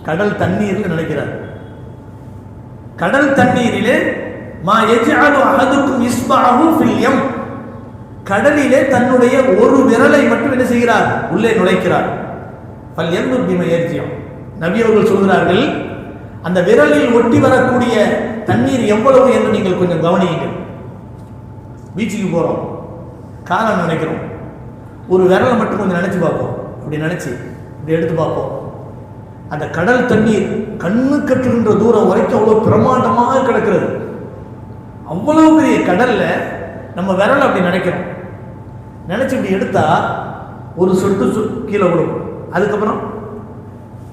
கடல் தண்ணீர்ல நினைக்கிறார். கடல் தண்ணீரிலே மா யஜ்அலு அஹதுக்கும் இஸ்பஅஹு ஃபில் யம், கடலிலே தன்னுடைய ஒரு விரலை மட்டும் என்ன செய்கிறார், உள்ளே நுழைக்கிறார். ஃபல் யன்துர் பிமா யர்ஜிஉ, நபி அவர்கள் சொல்கிறார்கள், அந்த விரலில் ஒட்டி வரக்கூடிய தண்ணீர் எவ்வளவு என்று நீங்கள் கொஞ்சம் கவனியுங்கள். பீச்சுக்கு போறோம், காலம் நினைக்கிறோம், ஒரு விரலை மட்டும் கொஞ்சம் நினைச்சு பார்ப்போம். அப்படி நினைச்சு இப்படி எடுத்து பார்ப்போம். அந்த கடல் தண்ணீர் கண்ணு கட்டுகின்ற தூரம் வரைக்கும் அவ்வளவு பிரமாண்டமாக கிடக்கிறது. அவ்வளவு பெரிய கடல்ல நம்ம விரல் அப்படி நினைக்கிறோம். நினைச்சு இப்படி எடுத்தா ஒரு சொட்டு கீழே விடும். அதுக்கப்புறம்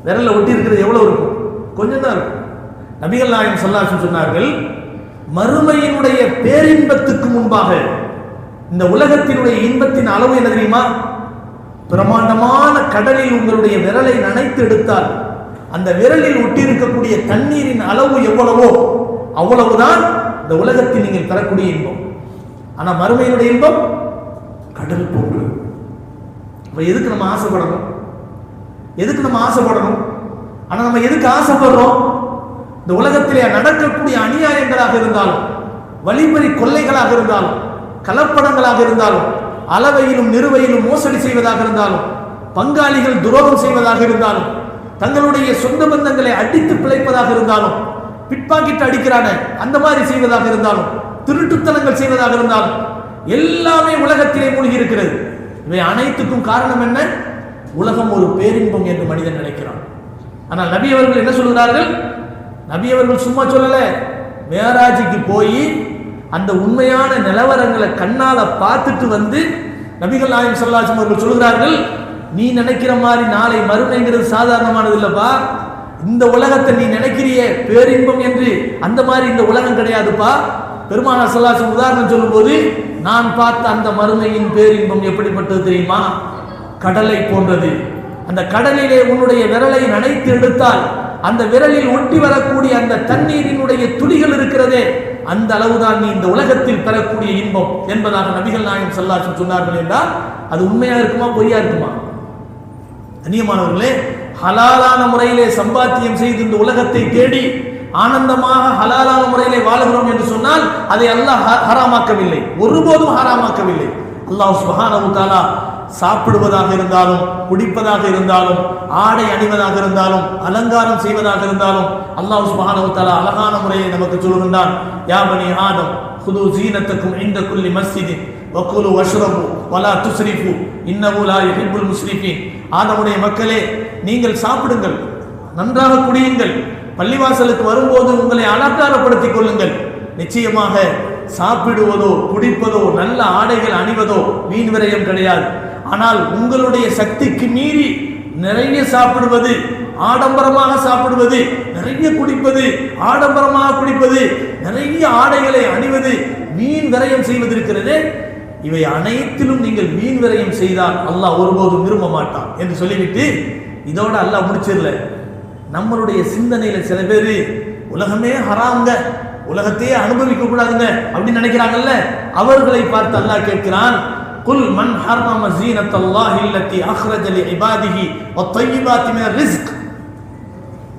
விரல்ல ஒட்டி இருக்கிறது எவ்வளவு இருக்கும்? கொஞ்சம் தான் இருக்கும். நபிகள் நாயகம் ஸல்லல்லாஹு அலைஹி வஸல்லம் சொன்னார்கள், மறுமையினுடைய பேரின்பத்துக்கு முன்பாக இந்த உலகத்தினுடைய இன்பத்தின் அளவு என்ன தெரியுமா? பிரமாண்டமான கடலில் உங்களுடைய விரலை நனைத்து எடுத்தால் அந்த விரலில் ஒட்டியிருக்கக்கூடிய தண்ணீரின் அளவு எவ்வளவோ அவ்வளவுதான் இந்த உலகத்தில் நீங்கள் பெறக்கூடிய இன்பம். ஆனா மறுமையினுடைய இன்பம் கடல் போன்று. அப்ப எதுக்கு நம்ம ஆசைப்படணும்? எதுக்கு நம்ம ஆசைப்படணும்? ஆனா நம்ம எதுக்கு ஆசைப்படுறோம்? இந்த உலகத்திலே நடக்கக்கூடிய அநியாயங்களாக இருந்தாலும், வழிப்பறி கொள்ளைகளாக இருந்தாலும், கலப்படங்களாக இருந்தாலும், அளவையிலும் நிறுவையிலும் மோசடி செய்வதாக இருந்தாலும், பங்காளிகள் துரோகம் செய்வதாக இருந்தாலும், தங்களுடைய சொந்த பந்தங்களை அடித்து பிழைப்பதாக இருந்தாலும், பிட்பாக்கெட் அடிக்கிறான அந்த மாதிரி செய்வதாக இருந்தாலும், திருட்டுத்தனங்கள் செய்வதாக இருந்தாலும், எல்லாமே உலகத்திலே மூழ்கி இருக்கிறது. இவை அனைத்துக்கும் காரணம் என்ன? உலகம் ஒரு பேரின்பம் என்று மனிதன் நினைக்கிறான். ஆனால் நபி அவர்கள் என்ன சொல்கிறார்கள்? நபி அவர்கள் சும்மா சொல்லல, மேராஜுக்கு போய் அந்த உண்மையான நிலவரங்களை கண்ணால பார்த்துட்டு வந்து நபிகள் நாயகம் ஸல்லல்லாஹு அலைஹி வஸல்லம் அவர்கள் சொல்கிறார்கள், நீ நினைக்கிற மாதிரி நாளை மறுமைங்கிறது சாதாரணமானது இல்லப்பா. இந்த உலகத்தை நீ நினைக்கிறிய பேரின்பம் என்று அந்த மாதிரி இந்த உலகம் கிடையாதுப்பா. பெருமானார் ஸல்லல்லாஹு அலைஹி வஸல்லம் உதாரணம் சொல்லும்போது, நான் பார்த்த அந்த மறுமையின் பேரின்பம் எப்படிப்பட்டது தெரியுமா? கடலை போன்றது. அந்த கடலிலே உன்னுடைய விரலை நனைத்து எடுத்தால் அந்த விரலில் ஒட்டி வரக்கூடிய அந்த தண்ணீரினுடைய துளிகள் இருக்கிறதே, அந்த அளவுதான் நீ இந்த உலகத்தில் பெறக்கூடிய இன்பம் என்பதாக நபிகள் நாயகம் ஸல்லல்லாஹு அலைஹி வஸல்லம் சொன்னார்கள். என்றால் அது உண்மையா இருக்குமா பொய்யா இருக்குமா? கண்ணியமானவர்களே, ஹலாலான முறையிலே சம்பாத்தியம் செய்து இந்த உலகத்தை தேடி ஆனந்தமாக ஹலாலான முறையிலே வாழுகிறோம் என்று சொன்னால் அதை அல்லாஹ் ஹராமாக்கவில்லை, ஒருபோதும் ஹராமாக்கவில்லை. அல்லாஹ் சுப்ஹானஹு வ தஆலா சாப்பிடுவதாக இருந்தாலும், குடிப்பதாக இருந்தாலும், ஆடை அணிவதாக இருந்தாலும், அலங்காரம் செய்வதாக இருந்தாலும் அல்லாஹ் சுப்ஹானஹு வ தஆலா அழகான முறையை நமக்கு சொல்கின்றான். யா பனி ஆதம் குது ஜீனத்தக்கும் இன்த குல்லி மஸ்ஜிதின் வகுலு வஷ்ரபு வலா துஸ்ரிஃபு இன்னஹு லா யுஹிப்புல் முஸ்ரிஃபீன். ஆதமுடைய மக்களே, நீங்கள் சாப்பிடுங்கள், நன்றாக குடியுங்கள், பள்ளிவாசலுக்கு வரும்போது உங்களை அலங்காரப்படுத்திக் கொள்ளுங்கள். நிச்சயமாக சாப்பிடுவதோ குடிப்பதோ நல்ல ஆடைகள் அணிவதோ வீண் விரயம் கிடையாது. ஆனால் உங்களுடைய சக்திக்கு மீறி நிறைய சாப்பிடுவது, ஆடம்பரமாக சாப்பிடுவது, நிறைய குடிப்பது, ஆடம்பரமாக குடிப்பது, நிறைய ஆடைகளை அணிவது, வீண் விரயம் செய்வது இருக்கிறது. இவை அனைத்திலும் நீங்கள் வீண் விரயம் செய்தால் அல்லாஹ் ஒருபோதும் விரும்ப மாட்டான் என்று சொல்லிவிட்டு இதோட அல்லாஹ் முடிச்சிடல. நம்மளுடைய சிந்தனையில சில பேர் உலகமே ஹராம்ங்க, உலகத்தையே அனுபவிக்க கூடாதுங்க அப்படின்னு நினைக்கிறாங்கல்ல, அவர்களை பார்த்து அல்லாஹ் கேட்கிறான், குல் மன் ஹர்ரம ஸீனத்தல்லாஹி அல்லதி அக்ரஜ லிஇபாதிஹி வத்தய்யிபாத்தி மினர் ரிஸ்க்.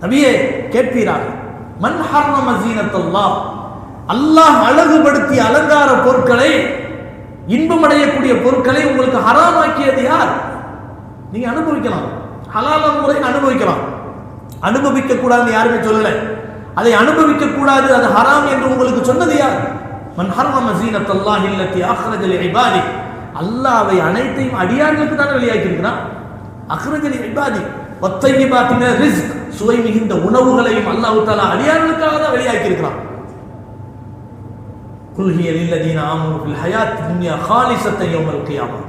நபியே கேட்பீராக, மன் ஹர்ரம ஸீனத்தல்லாஹ், அல்லாஹ் அழகுபடுத்திய அலங்கார பொருட்களை, இன்பமடையக்கூடிய பொருட்களை உங்களுக்கு ஹராமாக்கியது யார்? நீங்க அனுபவிக்கலாம், ஹலாலான முறையில் அனுபவிக்கலாம், அனுபவிக்க கூடாதுன்னு யாருமே சொல்லல. அதை அனுபவிக்க கூடாது, அது ஹராம் என்று உங்களுக்கு சொன்னது யார்? மன் ஹர்ரம ஸீனத்தல்லாஹி அல்லதி அக்ரஜ லிஇபாதிஹி, அல்லாஹ் அவை அனைத்தையும் அடியார்களுக்கு தான் வெளியாக்கி இருக்கிறான். அக்ரஜ லிஇபாதி வத்தய்யிபாத்தி மினர் ரிஸ்க், சுவை மிகுந்த உணவுகளையும் அல்லாஹ் தஆலா அடியார்களுக்காக தான் வெளியாக்கி இருக்கிறான். குல் ஹிய லில்லதீன ஆமனு ஃபில் ஹயாத்தி துன்யா காலிஸத்தன் யௌமல் கியாமா,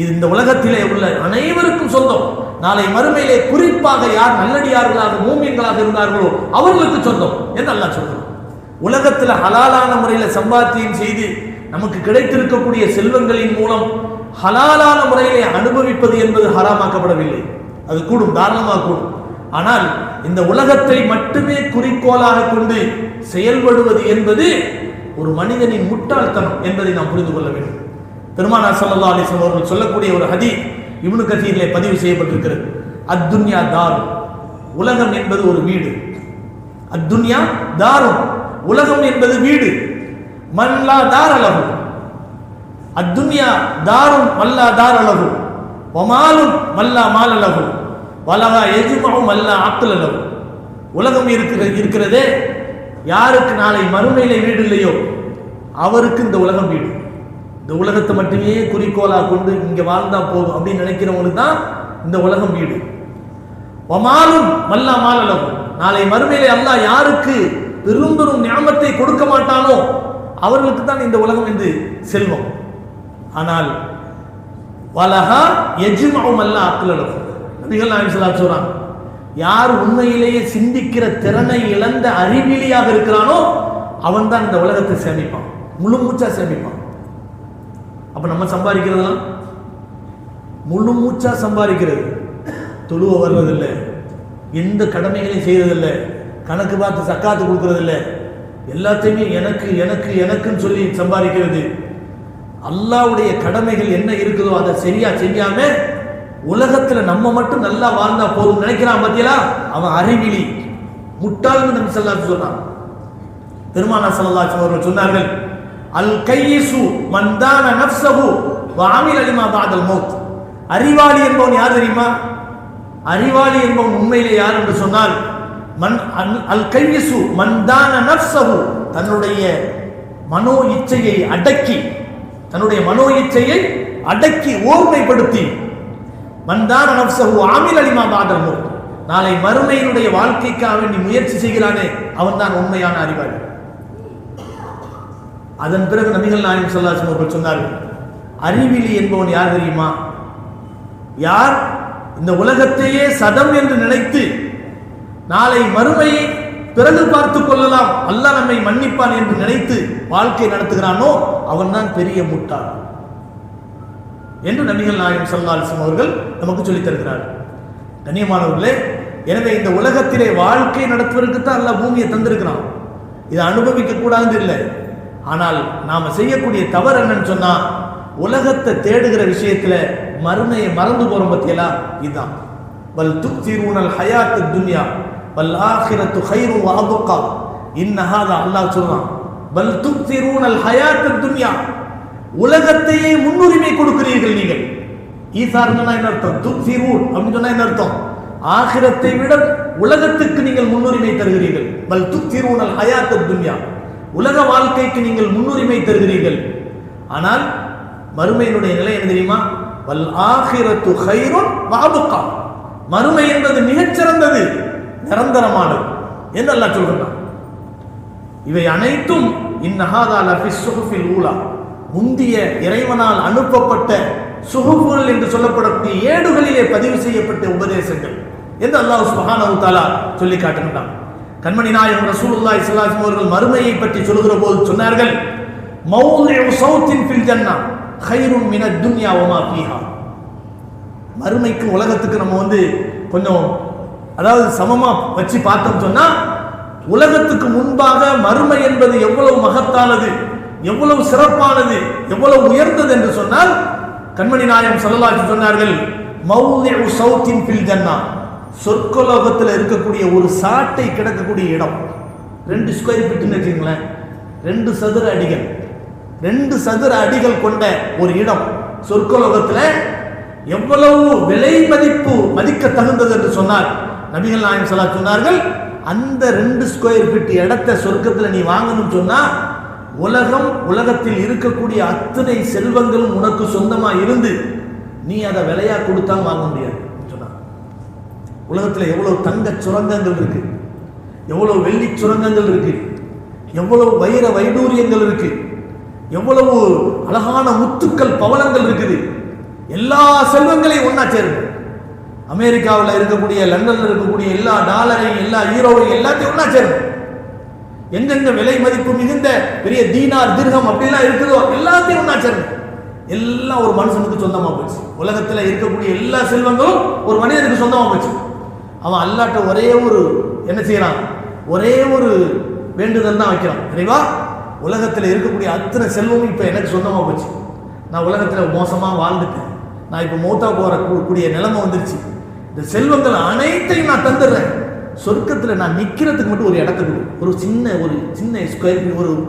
இது இந்த உலகத்திலே உள்ள அனைவருக்கும் சொந்தம், நாளை மறுமையிலே குறிப்பாக யார் நல்லடியார்களாக மூமின்களாக இருந்தார்களோ அவர்களுக்கு சொந்தம் என்று அல்லாஹ் சொல்றான். உலகத்தில் ஹலாலான முறையில் சம்பாத்தியம் செய்து நமக்கு கிடைத்திருக்கக்கூடிய செல்வங்களின் மூலம் ஹலாலான முறையிலே அனுபவிப்பது என்பது ஹராமாக்கப்படவில்லை. அது கூடும், தாராளமாக கூடும். ஆனால் இந்த உலகத்தை மட்டுமே குறிக்கோளாக கொண்டு செயல்படுவது என்பது ஒரு மனிதனின் முட்டாள்தனம் என்பதை நாம் புரிந்து கொள்ள வேண்டும். பெருமானார் ஸல்லல்லாஹு அலைஹி வஸல்லம் அவர்கள் சொல்லக்கூடிய ஒரு ஹதீஸ் இப்னு கதீரிலே பதிவு செய்யப்பட்டிருக்கிறது. அத்துன்யா தார், உலகம் என்பது ஒரு வீடு, அத்துன்யா தாரும், உலகம் என்பது வீடு. மல்லா தார் அலகு, அத்துன்யா தாரும் மல்லா தார் அலகு, ஒமாலும் மல்லா மால் அலகு, வலகா எஜுமாவும் மல்லா ஆக்குல் அலகு. உலகம் இருக்கிறதே, யாருக்கு நாளை மறுமையிலே வீடு இல்லையோ அவருக்கு இந்த உலகம் வீடு. இந்த உலகத்தை மட்டுமே குறிக்கோளாக கொண்டு இங்கே வாழ்ந்தா போதும் அப்படின்னு நினைக்கிறவங்களுக்கு தான் இந்த உலகம் வீடு. ஒமாலும் மல்லா மால் அலகு, நாளை மறுமையிலே அல்லாஹ் யாருக்கு பெரும் பெரும் ஞாபகத்தை கொடுக்க மாட்டானோ அவர்களுக்கு தான் இந்த உலகம் என்று செல்வம். ஆனால் வலஹா எஜ்மஉ மல்லா ஆக்குல் அலகு, நபிகள் நாயகம் ஸல்லல்லாஹு அலைஹி வஸல்லம் யார் உண்மையிலேயே சிந்திக்கிற திறனை இழந்த அறிவிலியாக இருக்கிறானோ அவன் தான் இந்த உலகத்தை சேமிப்பான், முழு மூச்சா சேமிப்பான். அப்ப நம்ம சம்பாதிக்கிறதெல்லாம் முழு மூச்சா சம்பாதிக்கிறது, தொழுவ வர்றதில்லை, எந்த கடமைகளையும் செய்யறதில்லை, கணக்கு பார்த்து சக்காத்து கொடுக்கறதில்லை, எல்லாத்தையுமே எனக்கு எனக்கு எனக்குன்னு சொல்லி சம்பாதிக்கிறது. அல்லாஹ்வுடைய கடமைகள் என்ன இருக்குதோ அதை சரியா செய்யாம உலகத்துல நம்ம மட்டும் நல்லா வாழ்ந்தா போதும் நினைக்கிறான் பத்தியலா, அவன் அறிவிலி, முட்டாள்னு நபி ஸல்லல்லாஹு அலைஹி வஸல்லம் சொன்னான். பெருமானார் ஸல்லல்லாஹு அலைஹி வஸல்லம் சொன்னார்கள், அல் கையிசு மன் தான நஃப்ஸஹு வ அமில லிமா பஅதல் மௌத். அறிவாளி என்பவன் யார் தெரியுமா? அறிவாளி என்பவன் உண்மையிலே யார் என்று சொன்னால் மன் அல் கையிசு மன் தான நஃப்ஸஹு, தன்னுடைய மனோ இச்சையை அடக்கி, தன்னுடைய மனோ இச்சையை அடக்கி ஓர்மைப்படுத்தி, மன்தான நஃப்ஸஹு ஆமில லிமா பஅதல் மௌத், நாளை மறுமையினுடைய வாழ்க்கைக்காக வேண்டி முயற்சி செய்கிறானே அவன் தான் உண்மையான அறிவாளி. அதன் பிறகு நபிகள் நாயகம் ஸல்லல்லாஹு அலைஹி வஸல்லம் சொன்னார்கள், அறிவிலி என்பவன் யார் தெரியுமா? யார் இந்த உலகத்தையே சதம் என்று நினைத்து நாளை மறுமையை பிறகு பார்த்துக் கொள்ளலாம், அல்லாஹ் நம்மை மன்னிப்பான் என்று நினைத்து வாழ்க்கை நடத்துகிறானோ அவன் தான் பெரிய முட்டாள் என்று நபிகள் நாயகம் ஸல்லல்லாஹு அலைஹி வஸல்லம் அவர்கள் நமக்கு சொல்லித் தருகிறார்கள். கண்ணியமானவர்களே, எனவே இந்த உலகத்திலே வாழ்க்கை நடத்துவதற்கு தான் அல்லாஹ் பூமியை தந்திருக்கிறான், இதை அனுபவிக்க கூடாது இல்லை. ஆனால் நாம செய்யக்கூடிய தவறு என்னன்னு சொன்னா, உலகத்தை தேடுகிற விஷயத்துல மறுமையை மறந்து போறோம் பத்தியலா. இதுதான் வல் துக்திரூனல் ஹயாத்தத் துன்யா வல் ஆখিরাতু கைரு வ அப்கா. இன்ன ஹாதா, அல்லாஹ் சொல்றான், வல் துக்திரூனல் ஹயாத்தத் துன்யா, உலகத்தையே முன்னுரிமை கொடுக்கிறீர்கள் நீங்கள். ஈசார்னா என்ன அர்த்தம்? துக்திரூன் அப்படின்னு சொன்னா என்ன அர்த்தம்? ஆகிரத்தை விட உலகத்துக்கு நீங்கள் முன்னுரிமை தருகிறீர்கள். வல் துக்திரூனல் ஹயாத்தத் துன்யா, உலக வாழ்க்கைக்கு நீங்கள் முன்னுரிமை தருகிறீர்கள். ஆனால் மறுமையினுடைய நிலை என்ன தெரியுமா? வல் ஆகிரத்து கைருன் வ அப்கா, மறுமை என்பது மிகச்சிறந்தது, நிரந்தரமானது என்று அல்லாஹ் சொல்றான். இவை அனைத்தும் இன்னஹாதா லஃபி ஸுஹுஃபில் ஊலா, முந்திய இறைவனால் அனுப்பப்பட்ட சுஹுஃபுகள் என்று சொல்லப்படக்கூடிய ஏடுகளிலே பதிவு செய்யப்பட்ட உபதேசங்கள் என்று அல்லாஹ் சுப்ஹானஹு வ தஆலா சொல்லி காட்டுகிறான். கண்மணி நாயகம் ரசூலுல்லாஹி ஸல்லல்லாஹு அலைஹி வஸல்லம் அவர்கள் மறுமையை பற்றி சொல்கிற போது சொன்னார்கள், மௌலிஉ ஸௌத்தின் ஃபில் ஜன்னah கைருன் மினத் துன்யா வ மா ஃபீஹா. மறுமைக்கு உலகத்துக்கு நம்ம கொஞ்சம் அதாவது சமமா வச்சு பார்த்தோம் சொன்னா, உலகத்துக்கு முன்பாக மறுமை என்பது எவ்வளவு மகத்தானது, எவ்வளவு சிறப்பானது, எவ்வளவு உயர்ந்தது என்று சொன்னால், கண்மணி நாயகம் ஸல்லல்லாஹு அலைஹி வஸல்லம் சொன்னார்கள், மௌலிஉ ஸௌத்தின் ஃபில் ஜன்னah, சொர்க்கலோகத்தில் இருக்கக்கூடிய ஒரு சாட்டை கிடக்கக்கூடிய இடம், 2 ஸ்கொயர் ஃபீட்னு வச்சுங்களேன், 2 சதுர அடிகள், 2 சதுர அடிகள் கொண்ட ஒரு இடம் சொர்க்கலோகத்தில் எவ்வளவு விலை மதிக்க தகுந்தது என்று சொன்னார் நபிகள் நாயகம் ஸல்லல்லாஹு அலைஹி வஸல்லம் சொன்னார்கள். அந்த 2 ஸ்கொயர் ஃபீட் இடத்தை சொர்க்கத்தில் நீ வாங்கணும்னு சொன்னா, உலகத்தில் இருக்கக்கூடிய அத்தனை செல்வங்களும் உனக்கு சொந்தமா இருந்து நீ அதை விலையா கொடுத்தா வாங்க முடியாது சொன்னார். உலகத்தில் எவ்வளவு தங்க சுரங்கங்கள் இருக்கு, எவ்வளவு வெள்ளி சுரங்கங்கள் இருக்கு, எவ்வளவு வைர வைடூரியங்கள் இருக்கு, எவ்வளவு அழகான முத்துக்கள் பவளங்கள் இருக்குது. எல்லா செல்வங்களையும் ஒன்னா சேருங்க. அமெரிக்காவில் இருக்கக்கூடிய, லண்டன்ல இருக்கக்கூடிய எல்லா டாலரையும், எல்லா யூரோவையும் எல்லாத்தையும் ஒன்னா சேருங்க. எங்கெங்க விலை மதிப்பு மிகுந்த பெரிய தீனார் திர்ஹம் அப்படிலாம் இருக்குதோ எல்லாத்தையும் ஒன்னா சேருங்க. எல்லாம் ஒரு மனுஷனுக்கு சொந்தமா போச்சு. உலகத்தில் இருக்கக்கூடிய எல்லா செல்வங்களும் ஒரு மனிதனுக்கு சொந்தமா போச்சு. அவன் அல்லாட்ட ஒரே ஒரு என்ன செய்யறான், ஒரே ஒரு வேண்டுதல் தான் வைக்கிறான், இறைவா உலகத்தில் இருக்கக்கூடிய அத்தனை செல்வமும் இப்போ எனக்கு சொந்தமாக போச்சு, நான் உலகத்தில் மோசமாக வாழ்ந்துட்டேன், நான் இப்போ மூத்தா போகக்கூடிய நிலைமை வந்துருச்சு, இந்த செல்வங்கள் அனைத்தையும் நான் தந்துடுறேன், சொர்க்கத்தில் நான் நிற்கிறதுக்கு மட்டும் ஒரு இடத்த கொடு, ஒரு சின்ன ஸ்கொயர்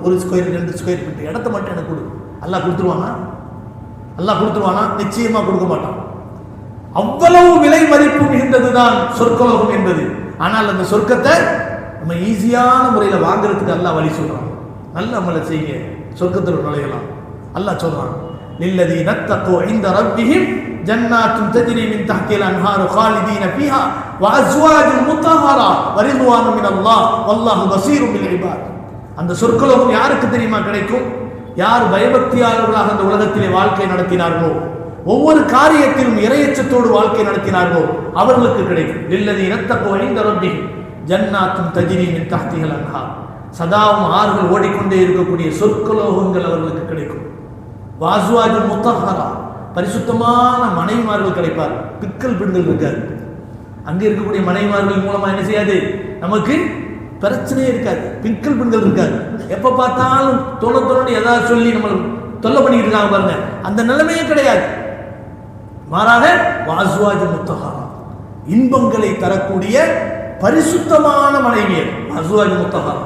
ஒரு ஸ்கொயர் 2 ஸ்கொயர் ஃபீட் இடத்த மட்டும் எனக்கு கொடு. அல்லாஹ் கொடுத்துருவானா? அல்லாஹ் கொடுத்துருவானா? நிச்சயமா கொடுக்க மாட்டான். அவ்வளவு விலை மதிப்பு மிகுந்ததுதான் சொர்க்கலோகம் என்பது. ஆனால் அந்த சொர்க்கத்தை நம்ம ஈஸியான முறையில் வாங்குறதுக்கு அல்லாஹ் வழி சொல்றான். நல்ல அமலை செய்யுங்க, சொர்க்கத்தில் நுழையலாம். அல்லாஹ் சொல்றான், லில்லதீன தக்வா இன்த ரப்பிஹிம் ஜன்னாத்துன் தஜ்ரி மின் தஹ்திஹல் அன்ஹாரு காலிதீன ஃபீஹா வ அஸ்வாஜுன் முத்தஹரா வ ரிதுவானும் மினல்லாஹ் வல்லாஹு பஸீரும் பில் இபாத். அந்த சொர்க்கலோகம் யாருக்கு தெரியுமா கிடைக்கும்? யார் பயபக்தியாளர்களாக அந்த உலகத்திலே வாழ்க்கை நடத்தினார்களோ, ஒவ்வொரு காரியத்திலும் இறையச்சத்தோடு வாழ்க்கை நடத்தினார்களோ அவர்களுக்கு கிடைக்கும். லில்லதீன தக்வா இன்த ரப்பிஹிம் ஜன்னாத்துன் தஜ்ரி மின் தஹ்திஹல் அன்ஹார், சதாவும் ஆறுகள் ஓடிக்கொண்டே இருக்கக்கூடிய சொர்க்கலோகங்கள் அவர்களுக்கு கிடைக்கும். வாசுவாஜுல் முத்தஹரா, பரிசுத்தமான மனைவிமார்கள் கிடைப்பார். பிக்கல் பெண்கள் இருக்காது. அங்கே இருக்கக்கூடிய மனைவிமார்கள் மூலமா என்ன செய்யாது, நமக்கு பிரச்சனையே இருக்காது. பிக்கல் பெண்கள் இருக்காது. எப்ப பார்த்தாலும் தொலை ஏதாவது சொல்லி நம்மளை தொல்லை பண்ணிட்டு இருக்காங்க பாருங்க, அந்த நிலைமையே கிடையாது. மாறாக வாசுவாஜு முத்தஹரா, இன்பங்களை தரக்கூடிய பரிசுத்தமான மனைவியர். வாசுவாஜு முத்தஹரா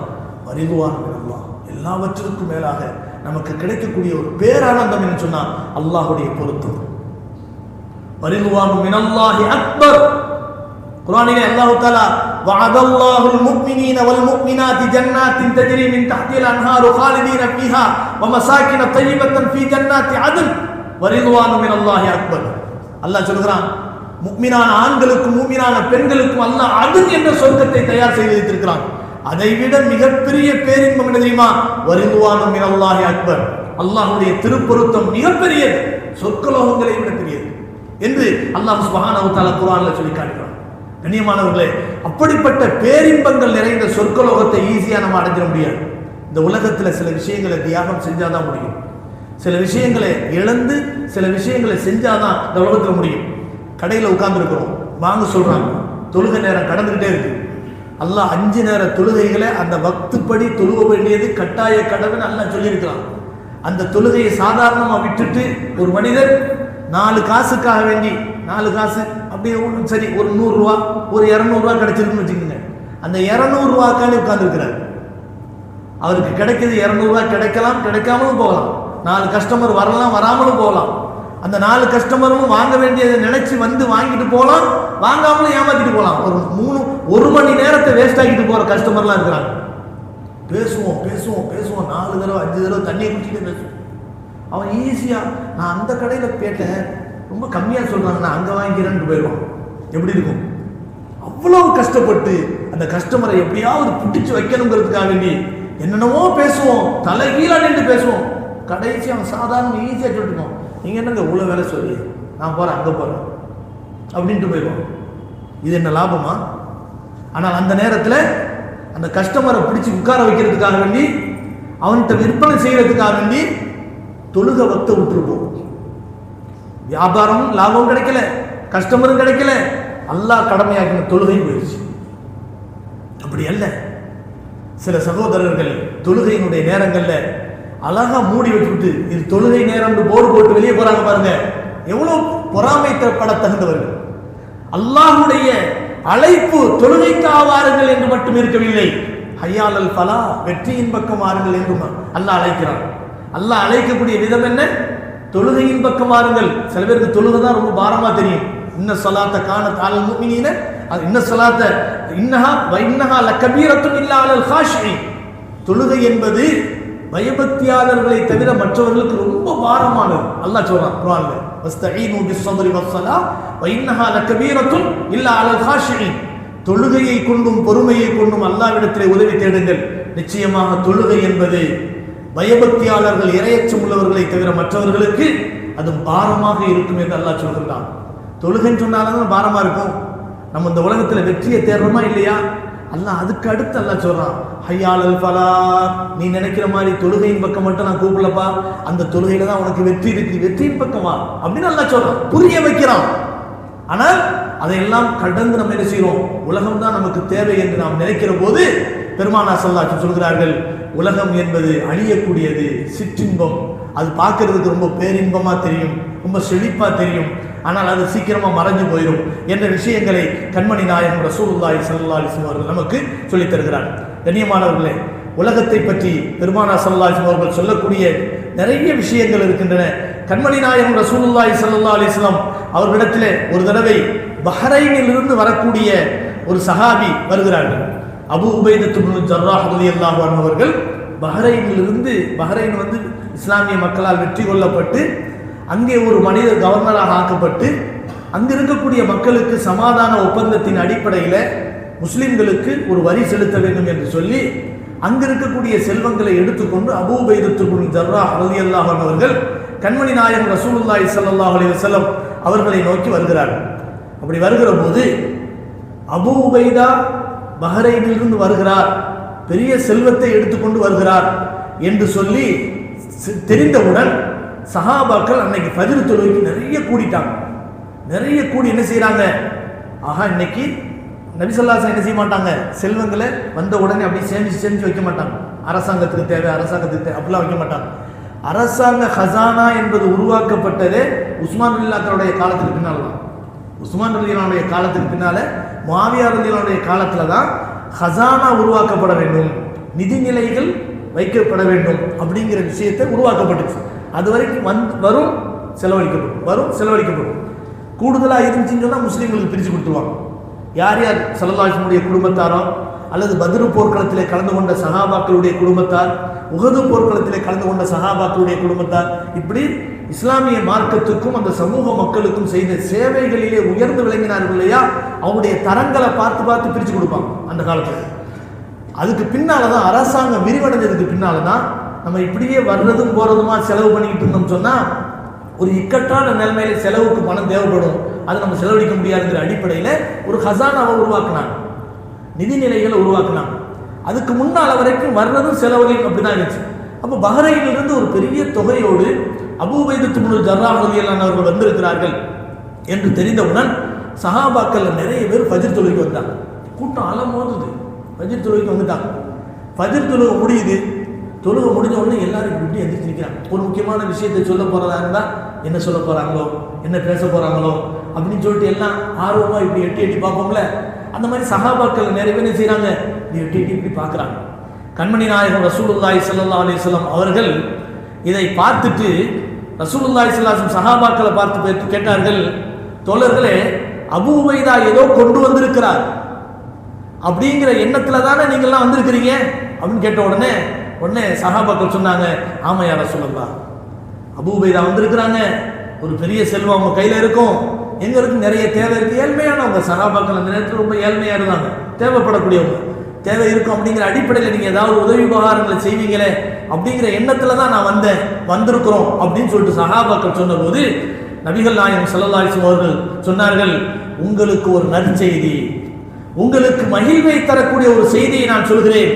வரிதுவான் மினல்லாஹ், எல்லாவற்றிற்கும் மேலாக நமக்கு கிடைக்கக்கூடிய ஒரு பேரானந்தம் என்று சொன்னால் அல்லாஹ்வுடைய பொருத்தம். வரிதுவான் மினல்லாஹி அக்பர். குர்ஆனிலே அல்லாஹ் தஆலா வஅதல்லாஹுல் முஃமினீன வல் முஃமினாத்தி ஜன்னாத்தின் தஜ்ரி மின் தஹ்திஹல் அன்ஹாரு காலிதீன ஃபீஹா வ மசாகின தய்யிபத்தன் ஃபீ ஜன்னாத்தி அத்ன் வரிதுவான் மினல்லாஹி அக்பர். அல்லாஹ் சொல்கிறான், முஃமினான ஆண்களுக்கும் முஃமினான பெண்களுக்கும் அல்லாஹ் அத்ன் என்ற சொர்க்கத்தை தயார் செய்து வைத்திருக்கிறான். அதை விட மிகப்பெரிய பேரின்பம் என்ன தெரியுமா? வரிதுவானும் மினல்லாஹி அக்பர். அல்லாஹ்வுடைய திருப்பொருத்தம் மிகப்பெரியது, சொர்க்கலோகங்களை விட பெரியது என்று அல்லாஹ் சுப்ஹானஹு வ தஆலா குர்ஆன்ல சொல்லி காட்டுகிறான். கண்ணியமானவர்களே, அப்படிப்பட்ட பேரின்பங்கள் நிறைந்த சொர்க்கலோகத்தை ஈஸியா நம்ம அடைஞ்சிட முடியாது. இந்த உலகத்துல சில விஷயங்களை தியாகம் செஞ்சாதான் முடியும். சில விஷயங்களை இழந்து சில விஷயங்களை செஞ்சாதான் இந்த உலகத்துல முடியும். கடையில உட்கார்ந்து இருக்கிறோம், வாங்க சொல்றாங்க, தொழுகை நேரம் கடந்துகிட்டே இருக்கு. அல்லாஹ் 5 நேர தொழுகைகளை அந்த வக்துப்படி தொழுக வேண்டியது கட்டாய கடமை அல்லாஹ் சொல்லியிருக்கிறான். அந்த தொழுகையை சாதாரணமாக விட்டுட்டு ஒரு மனிதர் 4 காசுக்காக வேண்டி 4 காசு அப்படியே சரி ஒரு 100 ரூபா ஒரு 200 ரூபா கிடைச்சிருக்குன்னு வச்சுக்கோங்க, அந்த 200 ரூபாய்க்காண்டி உட்கார்ந்துருக்கிறார். அவருக்கு கிடைக்கிறது 200 ரூபாய், கிடைக்கலாம் கிடைக்காமலும் போகலாம், 4 கஸ்டமர் வரலாம் வராமலும் போகலாம். அந்த 4 கஸ்டமரும் வாங்க வேண்டியதை நினைச்சு வந்து வாங்கிட்டு போகலாம், வாங்காமலும் ஏமாத்திட்டு போகலாம். ஒரு மணி நேரத்தை வேஸ்ட் ஆகிட்டு போற கஸ்டமர்லாம் இருக்கிறாங்க. பேசுவோம் பேசுவோம் பேசுவோம் 4 தடவை 5 தடவை தண்ணியை குடிச்சிட்டு பேசுவோம். அவன் ஈஸியா நான் அந்த கடையில கேட்டேன், ரொம்ப கம்மியா சொல்றாங்க, நான் அங்க வாங்கிக்கிறேன்னு போயிடுவான். எப்படி இருக்கும்? அவ்வளவு கஷ்டப்பட்டு அந்த கஸ்டமரை எப்படியாவது பிடிச்சு வைக்கணுங்கிறதுக்காக வேண்டி என்னென்னவோ பேசுவோம், தலைகீழா நின்று பேசுவோம். கடைசி அவன் சாதாரண ஈஸியா சொல்லிட்டுவோம், நீங்க என்னங்க இவ்வளவு வேலை சொல்லி, நான் போறேன் அங்க போறேன் அப்படின்ட்டு போயிடுவான். இது என்ன லாபமா? ஆனால் அந்த நேரத்தில் அந்த கஸ்டமரை பிடிச்சி உட்கார வைக்கிறதுக்காக வேண்டி, அவன்கிட்ட விற்பனை செய்யறதுக்காக வேண்டி தொழுகை வக்த விட்டுருப்போம். வியாபாரமும் லாபமும் கிடைக்கல, கஸ்டமரும் கிடைக்கல, அல்லாஹ் கடமையாக்கின தொழுகை போயிடுச்சு. அப்படி அல்ல, சில சகோதரர்கள் தொழுகையினுடைய நேரங்கள்ல அழகா மூடி வச்சுட்டு இது தொழுகை நேரம் போர்டு போட்டு வெளியே போறாங்க பாருங்க, எவ்வளவு பொறாமைப்பட தகுந்தவர்கள். அல்லாஹ்வுடைய அழைப்பு தொழுகைக்கு ஆவாருங்கள் என்று மட்டும் இருக்கவில்லை, ஹய்யாலல் ஃபலா வெற்றியின் பக்கம் வாருங்கள் என்றும் அல்லாஹ் அழைக்கிறான். அல்லாஹ் அழைக்கக்கூடிய விதம் என்ன? தொழுகையின் பக்கம் வாருங்கள். சில பேருக்கு தொழுகை தான் ரொம்ப பாரமா தெரியும். இன்ன ஸலாத்த கானத் அலல் முஃமினீன, இன்ன ஸலாத்த இன்னஹா வ இன்னஹா லகபீரத்துன் இல்லா அலல் காஷியின். தொழுகை என்பது பயபக்தியாளர்களை தவிர மற்றவர்களுக்கு ரொம்ப பாரமானது. அல்லாஹ் சொல்றான் குர்ஆன்ல, வஸ்தஈனு பிஸ்ஸப்ரி வஸ்ஸலா வ இன்னஹா லகபீரத்துன் இல்லா அலல் காஷியின். தொழுகையை கொண்டும் பொறுமையை கொண்டும் அல்லாஹ்விடத்திலே உதவி தேடுங்கள். நிச்சயமாக தொழுகை என்பது பயபக்தியாளர்கள் இறையச்சம் உள்ளவர்களை தவிர மற்றவர்களுக்கு அது பாரமாக இருக்கும் என்று அல்லாஹ் சொல்கிறான். தொழுகைன்னு சொன்னாலும் பாரமா இருக்கும். நம்ம இந்த உலகத்துல வெற்றியை தேடுறோமா இல்லையா? அல்லாஹ் அதுக்கு அடுத்து அல்லாஹ் சொல்றான், ஹய்யாலல் ஃபலா, நீ நினைக்கிற மாதிரி தொழுகையின் பக்கம் மட்டும் நான் கூப்பிடலப்பா, அந்த தொழுகையில தான் உனக்கு வெற்றி இருக்கு, வெற்றியின் பக்கமா அப்படின்னு அல்லாஹ் சொல்றான், புரிய வைக்கிறான். ஆனால் அதையெல்லாம் கடந்து நம்ம என்ன செய்யறோம்? உலகம் தான் நமக்கு தேவை என்று நாம் நினைக்கிற போது பெருமானார் ஸல்லல்லாஹு அலைஹி வஸல்லம் சொல்கிறார்கள், உலகம் என்பது அழியக்கூடியது, சிற்றின்பம். அது பார்க்கறதுக்கு ரொம்ப பேரின்பமா தெரியும், ரொம்ப செழிப்பா தெரியும். ஆனால் அது சீக்கிரமா மறைஞ்சு போயிடும் என்ற விஷயங்களை கண்மணி நாயகம் ரசூலுல்லாஹி ஸல்லல்லாஹு அலைஹி வஸல்லம் அவர்கள் நமக்கு சொல்லித் தருகிறார். கண்ணியமானவர்களே, உலகத்தை பற்றி பெருமானார் ஸல்லல்லாஹு அலைஹி வஸல்லம் அவர்கள் சொல்லக்கூடிய நிறைய விஷயங்கள் இருக்கின்றன. கண்மணி நாயகம் ரசூலுல்லாஹி ஸல்லல்லாஹு அலைஹி வஸல்லம் அவர்களிடத்திலே ஒரு தடவை பஹ்ரைனில் இருந்து வரக்கூடிய ஒரு சஹாபி வருகிறார்கள். அபூ உபைதத்து இப்னு ஜர்ராஹ் ரலியல்லாஹு அன்ஹு அவர்கள் பஹ்ரைனிலிருந்து, பஹ்ரைன் இஸ்லாமிய மக்களால் வெற்றி கொள்ளப்பட்டு அங்கே ஒரு மனிதர் கவர்னராக ஆக்கப்பட்டு அங்கு இருக்கக்கூடிய மக்களுக்கு சமாதான ஒப்பந்தத்தின் அடிப்படையில் முஸ்லிம்களுக்கு ஒரு வரி செலுத்த வேண்டும் என்று சொல்லி அங்கு இருக்கக்கூடிய செல்வங்களை எடுத்துக்கொண்டு அபூ உபைதத்து இப்னு ஜர்ராஹ் ரலியல்லாஹு அன்ஹு அவர்கள் கண்மணி நாயகம் ரசூலுல்லாஹி ஸல்லல்லாஹு அலைஹி வஸல்லம் அவர்களை நோக்கி வருகிறார்கள். அப்படி வருகிற போது அபூ உபைதா பஹ்ரைனிலிருந்து வருகிறார், பெரிய செல்வத்தை எடுத்துக்கொண்டு வருகிறார் என்று சொல்லி தெரிந்தவுடன் சஹாபாக்கள் அன்னைக்கு ஃபஜ்ர் தொழுகைக்கு நிறைய கூடிட்டாங்க. நிறைய கூடி என்ன செய்யறாங்க, ஆஹா இன்னைக்கு நபி ஸல்லல்லாஹு அலைஹி வஸல்லம் என்ன செய்ய மாட்டாங்க, செல்வங்களை வந்த உடனே அப்படி சேமிச்சு வைக்க மாட்டாங்க. அரசாங்கத்துக்கு தேவை அப்படிலாம் வைக்க மாட்டாங்க. அரசாங்க ஹசானா என்பது உருவாக்கப்பட்டதே உஸ்மான் ரலியல்லாஹுடைய காலத்துக்கு பின்னால் தான். உஸ்மான் ரலியல்லாஹுடைய காலத்துக்கு பின்னால முஆவியா ரலியல்லாஹுடைய காலத்துல தான் ஹசானா உருவாக்கப்பட வேண்டும், நிதிநிலைகள் வைக்கப்பட வேண்டும் அப்படிங்கிற விஷயத்தை உருவாக்கப்பட்டுச்சு. அது வரைக்கும் வரும் செலவழிக்கப்படும். கூடுதலாக இருந்துச்சுன்னு சொன்னால் முஸ்லீம்களுக்கு பிரித்து கொடுத்துருவாங்க. யார் யார் ஸல்லல்லாஹு அலைஹி வஸல்லம் குடும்பத்தாரோ அல்லது பத்ரு போர்க்களத்திலே கலந்து கொண்ட சஹாபாக்களுடைய குடும்பத்தார், உஹது போர்க்களத்திலே கலந்து கொண்ட சஹாபாக்களுடைய குடும்பத்தார், இப்படி இஸ்லாமிய மார்க்கத்துக்கும் அந்த சமூக மக்களுக்கும் செய்த சேவைகளிலே உயர்ந்து விளங்கினார்கள் இல்லையா, அவங்களுடைய தரங்களை பார்த்து பிரித்து கொடுப்பாங்க அந்த காலத்தில். அதுக்கு பின்னால தான் அரசாங்கம் விரிவடைஞ்சதுக்கு பின்னால தான் நம்ம இப்படியே வர்றதும் போறதுமா செலவு பண்ணிக்கிட்டு இருந்தோம் சொன்னா ஒரு இக்கட்டான நிலைமையில செலவுக்கு பணம் தேவைப்படும், அதை நம்ம செலவழிக்க முடியாதுங்கிற அடிப்படையில் ஒரு ஹசானாவை உருவாக்குனாங்க, நிதிநிலைகளை உருவாக்குனாங்க. அதுக்கு முன்னால வரைக்கும் வர்றதும் செலவுலையும் அப்படிதான் இருந்துச்சு. அப்போ பஹ்ரைனிலிருந்து ஒரு பெரிய தொகையோடு அபூ உபைதத்து இப்னு ஜர்ராஹ் ரலியல்லாஹு அவர்கள் வந்திருக்கிறார்கள் என்று தெரிந்தவுடன் சஹாபாக்கள் நிறைய பேர் ஃபஜ்ர் தொழுகைக்கு வந்தாங்க. கூட்டம் அலமோதுது. ஃபஜ்ர் தொழுகைக்கு வந்துட்டாங்க. ஃபஜ்ர் தொழுகை முடியுது. தொழுகை முடிஞ்ச உடனே எல்லாரும் இப்படி எந்திரிச்சு நிற்கிறாங்க. ஒரு முக்கியமான விஷயத்தை சொல்ல போறதா இருந்தால் என்ன சொல்ல போறாங்களோ, என்ன பேச போறாங்களோ அப்படின்னு சொல்லிட்டு எல்லாம் ஆர்வமா இப்படி எட்டி பார்ப்போம்ல, அந்த மாதிரி சஹாபாக்கள் நிறைய பேர் என்ன செய்யறாங்க, எட்டி இப்படி பார்க்குறாங்க. கண்மணி நாயகம் ரசூலுல்லாஹி ஸல்லல்லாஹு அலைஹி வஸல்லம் அவர்கள் இதை பார்த்துட்டு ரசூலுல்லாஹி ஸல்லல்லாஹு அலைஹி வஸல்லம் சஹாபாக்களை பார்த்து கேட்டார்கள், தோழர்களே, அபூ உபைதா ஏதோ கொண்டு வந்திருக்கிறார் அப்படிங்கிற எண்ணத்துல தானே நீங்கள்லாம் வந்திருக்கிறீங்க அப்படின்னு கேட்ட உடனே சஹாபாக்கள் சொன்னாங்க, ஆமா யா ரசூலல்லாஹ், அபூ உபைதா வந்திருக்கிறாங்க, ஒரு பெரிய செல்வம் அவங்க கையில இருக்கும், எங்களுக்கு நிறைய தேவை இருக்கு. ஏழ்மையானவங்க சஹாபாக்கள் அந்த நேரத்தில் ரொம்ப ஏழ்மையா இருந்தாங்க, தேவைப்படக்கூடியவங்க, தேவை இருக்கும் அப்படிங்கிற அடிப்படையில் நீங்க ஏதாவது உதவி உபகாரங்களை செய்வீங்களே அப்படிங்கிற எண்ணத்துல தான் நான் வந்திருக்கிறோம் அப்படின்னு சொல்லிட்டு சஹாபாக்கள் சொன்ன போது நபிகள் நாயகம் ஸல்லல்லாஹு அலைஹி வஸல்லம் அவர்கள் சொன்னார்கள், உங்களுக்கு ஒரு நற்செய்தி, உங்களுக்கு மகிழ்வை தரக்கூடிய ஒரு செய்தியை நான் சொல்கிறேன்,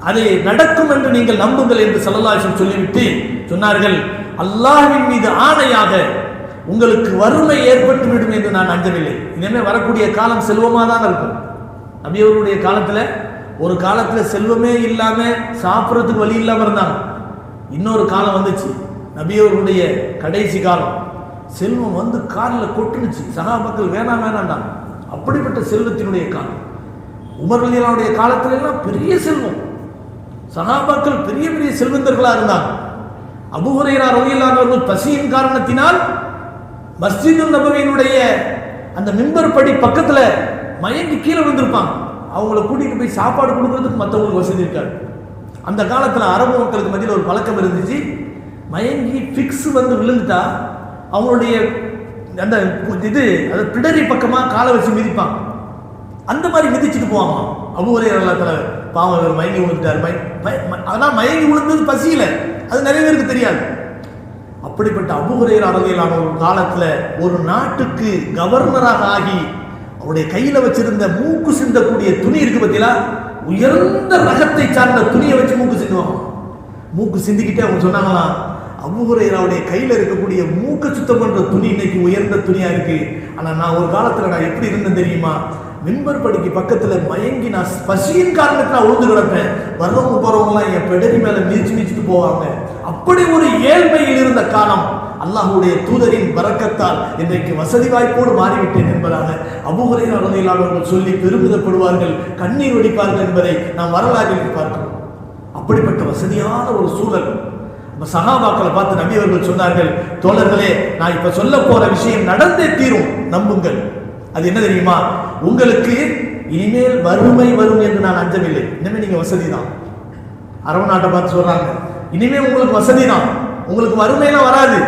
அது நடக்கும் என்று நீங்கள் நம்புங்கள் என்று ஸல்லல்லாஹு அலைஹி வஸல்லம் சொல்லிவிட்டு சொன்னார்கள், அல்லாஹ்வின் மீது ஆணையாக உங்களுக்கு வறுமை ஏற்பட்டு விடும் என்று நான் அஞ்சவில்லை. இனிமே வரக்கூடிய காலம் செல்வமாக தான் இருக்கும். நபியவர்களுடைய காலத்தில் ஒரு காலத்தில் செல்வமே இல்லாம சாப்பிட்றதுக்கு வழி இல்லாமல் இருந்தாங்க. இன்னொரு காலம் வந்துச்சு, நபியவர்களுடைய கடைசி காலம், செல்வம் வந்து காலில் கொட்டுனுச்சு, சஹாபாக்கள் வேணாண்டாங்க. அப்படிப்பட்ட செல்வத்தினுடைய காலம். உமர் ரலியல்லாஹுடைய காலத்துல எல்லாம் பெரிய செல்வம், சஹாபாக்கள் பெரிய பெரிய செல்வந்தர்களா இருந்தாங்க. அபூ ஹுரைரா ரலியல்லாஹு அவர்கள் பசியின் காரணத்தினால் மஸ்ஜிது நபவியினுடைய அந்த மிம்பர் படி பக்கத்துல மயங்கி கீழே விழுந்திருப்பாங்க. அவங்கள கூட்டிட்டு போய் சாப்பாடு கொடுக்கறதுக்கு மற்றவங்களுக்கு வசதி இருக்காது. அந்த காலத்துல அரபு மக்களுக்கு மத்தியில் ஒரு பழக்கம் இருந்துச்சு, மயங்கி ஃபிக்ஸ் வந்து விழுந்துட்டா அவங்களுடைய அந்த அது பிடரி பக்கமா காலை வச்சு மிதிப்பாங்க. அந்த மாதிரி மிதிச்சுட்டு போவாங்க. அபூ ஹுரைரா பாவம் மயங்கி விழுந்துட்டார். அதான் மயங்கி விழுந்தது பசியில, அது நிறைய பேருக்கு தெரியாது. அப்படிப்பட்ட அபூ ஹுரைரா ரலியல்லாஹு அன்ஹு காலத்துல ஒரு நாட்டுக்கு கவர்னராக ஆகி அவருடைய கையில வச்சிருந்த மூக்கு சிந்தக்கூடிய துணி இருக்கு பத்தியா, உயர்ந்த ரகத்தை சார்ந்த துணியை வச்சு மூக்கு சிந்துவாங்க. மூக்கு சிந்திக்கிட்டே அவங்க சொன்னாங்களாம், அபூ ஹுரைராவுடைய கையில இருக்கக்கூடிய மூக்க சுத்தம் பண்ற துணி இன்னைக்கு உயர்ந்த துணியா இருக்கு. ஆனா நான் ஒரு காலத்துல நான் எப்படி இருந்தேன் தெரியுமா, மிம்பர் படிக்கு பக்கத்துல மயங்கி நான் பசியின் காரணத்துல உழுந்து கிடப்பேன். வர்றவங்க போறவங்க எல்லாம் என் பெடரி மேல மிதிச்சுட்டு போவாங்க. அப்படி ஒரு ஏழ்மையில் இருந்த காலம் அல்லாஹ்வுடைய தூதரின் பரக்கத்தால் இன்றைக்கு வசதி வாய்ப்போடு மாறிவிட்டேன் என்பதாக அபூ ஹுரைரா ரலியல்லாஹு அன்ஹு அவர்கள் சொல்லி பெருமிதப்படுவார்கள், கண்ணீர் வடிப்பார்கள் என்பதை நாம் வரலாற்றில் பார்க்கிறோம். அப்படிப்பட்ட வசதியான ஒரு சூழல். சஹாபாக்களை பார்த்து நபி அவர்கள் சொன்னார்கள், தோழர்களே, நான் இப்ப சொல்ல போற விஷயம் நடந்தே தீரும், நம்புங்கள். அது என்ன தெரியுமா? உங்களுக்கு இனிமேல் வறுமை வரும் என்று நான் அஞ்சவில்லை. இனிமேல் நீங்க வசதி தான். அரபு நாட்டை பார்த்து சொல்றாங்க, இனிமேல் உங்களுக்கு வசதி தான், உங்களுக்கு வறுமையெல்லாம் வராது.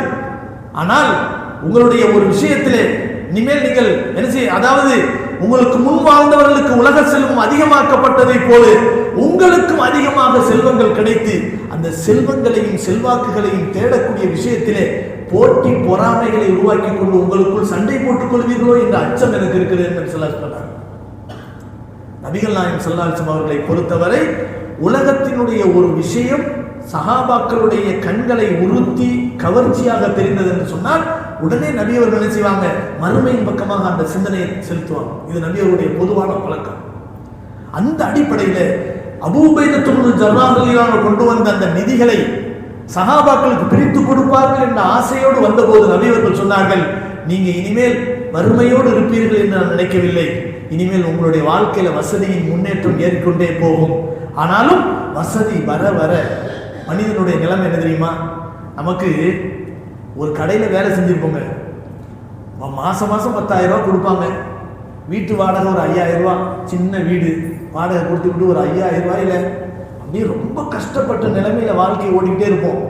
ஆனால் உங்களுடைய ஒரு விஷயத்திலே இனிமேல் நீங்கள் என்ன செய்ய, அதாவது உங்களுக்கு முன் வாழ்ந்தவர்களுக்கு உலக செல்வம் அதிகமாக்கப்பட்டதை போல உங்களுக்கும் அதிகமாக செல்வங்கள் கிடைத்து அந்த செல்வங்களையும் செல்வாக்குகளையும் தேடக்கூடிய விஷயத்திலே போட்டி பொறாமைகளை உருவாக்கி கொண்டு உங்களுக்குள் சண்டை போட்டுக் கொள்வீர்களோ என்ற அச்சம் எனக்கு இருக்கிறது என்று சொன்னார். நபிகள் நாயகம் ஸல்லல்லாஹு அலைஹி வஸல்லம் அவர்களை பொறுத்தவரை உலகத்தினுடைய ஒரு விஷயம் சஹாபாக்களுடைய கண்களை உறுத்தி கவர்ச்சியாக தெரிந்தது என்று சொன்னால் உடனே நபி அவர்கள் என்ன செய்வாங்க, மறுமையின் பக்கமாக அந்த சிந்தனையை செலுத்துவாங்க. இது நபி அவருடைய பொதுவான பழக்கம். அந்த அடிப்படையில் அபூ உபைதா இப்னு ஜர்ராஹ் ரலியல்லாஹு அன்ஹு கொண்டு வந்த அந்த நிதிகளை சஹாபாக்களுக்கு பிரித்து கொடுப்பார்கள் என்ற ஆசையோடு வந்தபோது நபி அவர்கள் சொன்னார்கள், நீங்க இனிமேல் வறுமையோடு இருப்பீர்கள் என்று நான் நினைக்கவில்லை. இனிமேல் உங்களுடைய வாழ்க்கையில வசதியின் முன்னேற்றம் ஏறிக்கொண்டே போகும். ஆனாலும் வசதி வர வர மனிதனுடைய நிலைமை என்ன தெரியுமா? நமக்கு ஒரு கடையில வேலை செஞ்சிருப்போங்க, மாசம் 10,000 ரூபாய் கொடுப்பாங்க. வீட்டு வாடகை ஒரு 5,000 ரூபாய், சின்ன வீடு வாடகை கொடுத்துக்கிட்டு ஒரு 5,000 ரூபாயில அப்படியே ரொம்ப கஷ்டப்பட்ட நிலைமையில வாழ்க்கையை ஓடிக்கிட்டே இருப்போம்.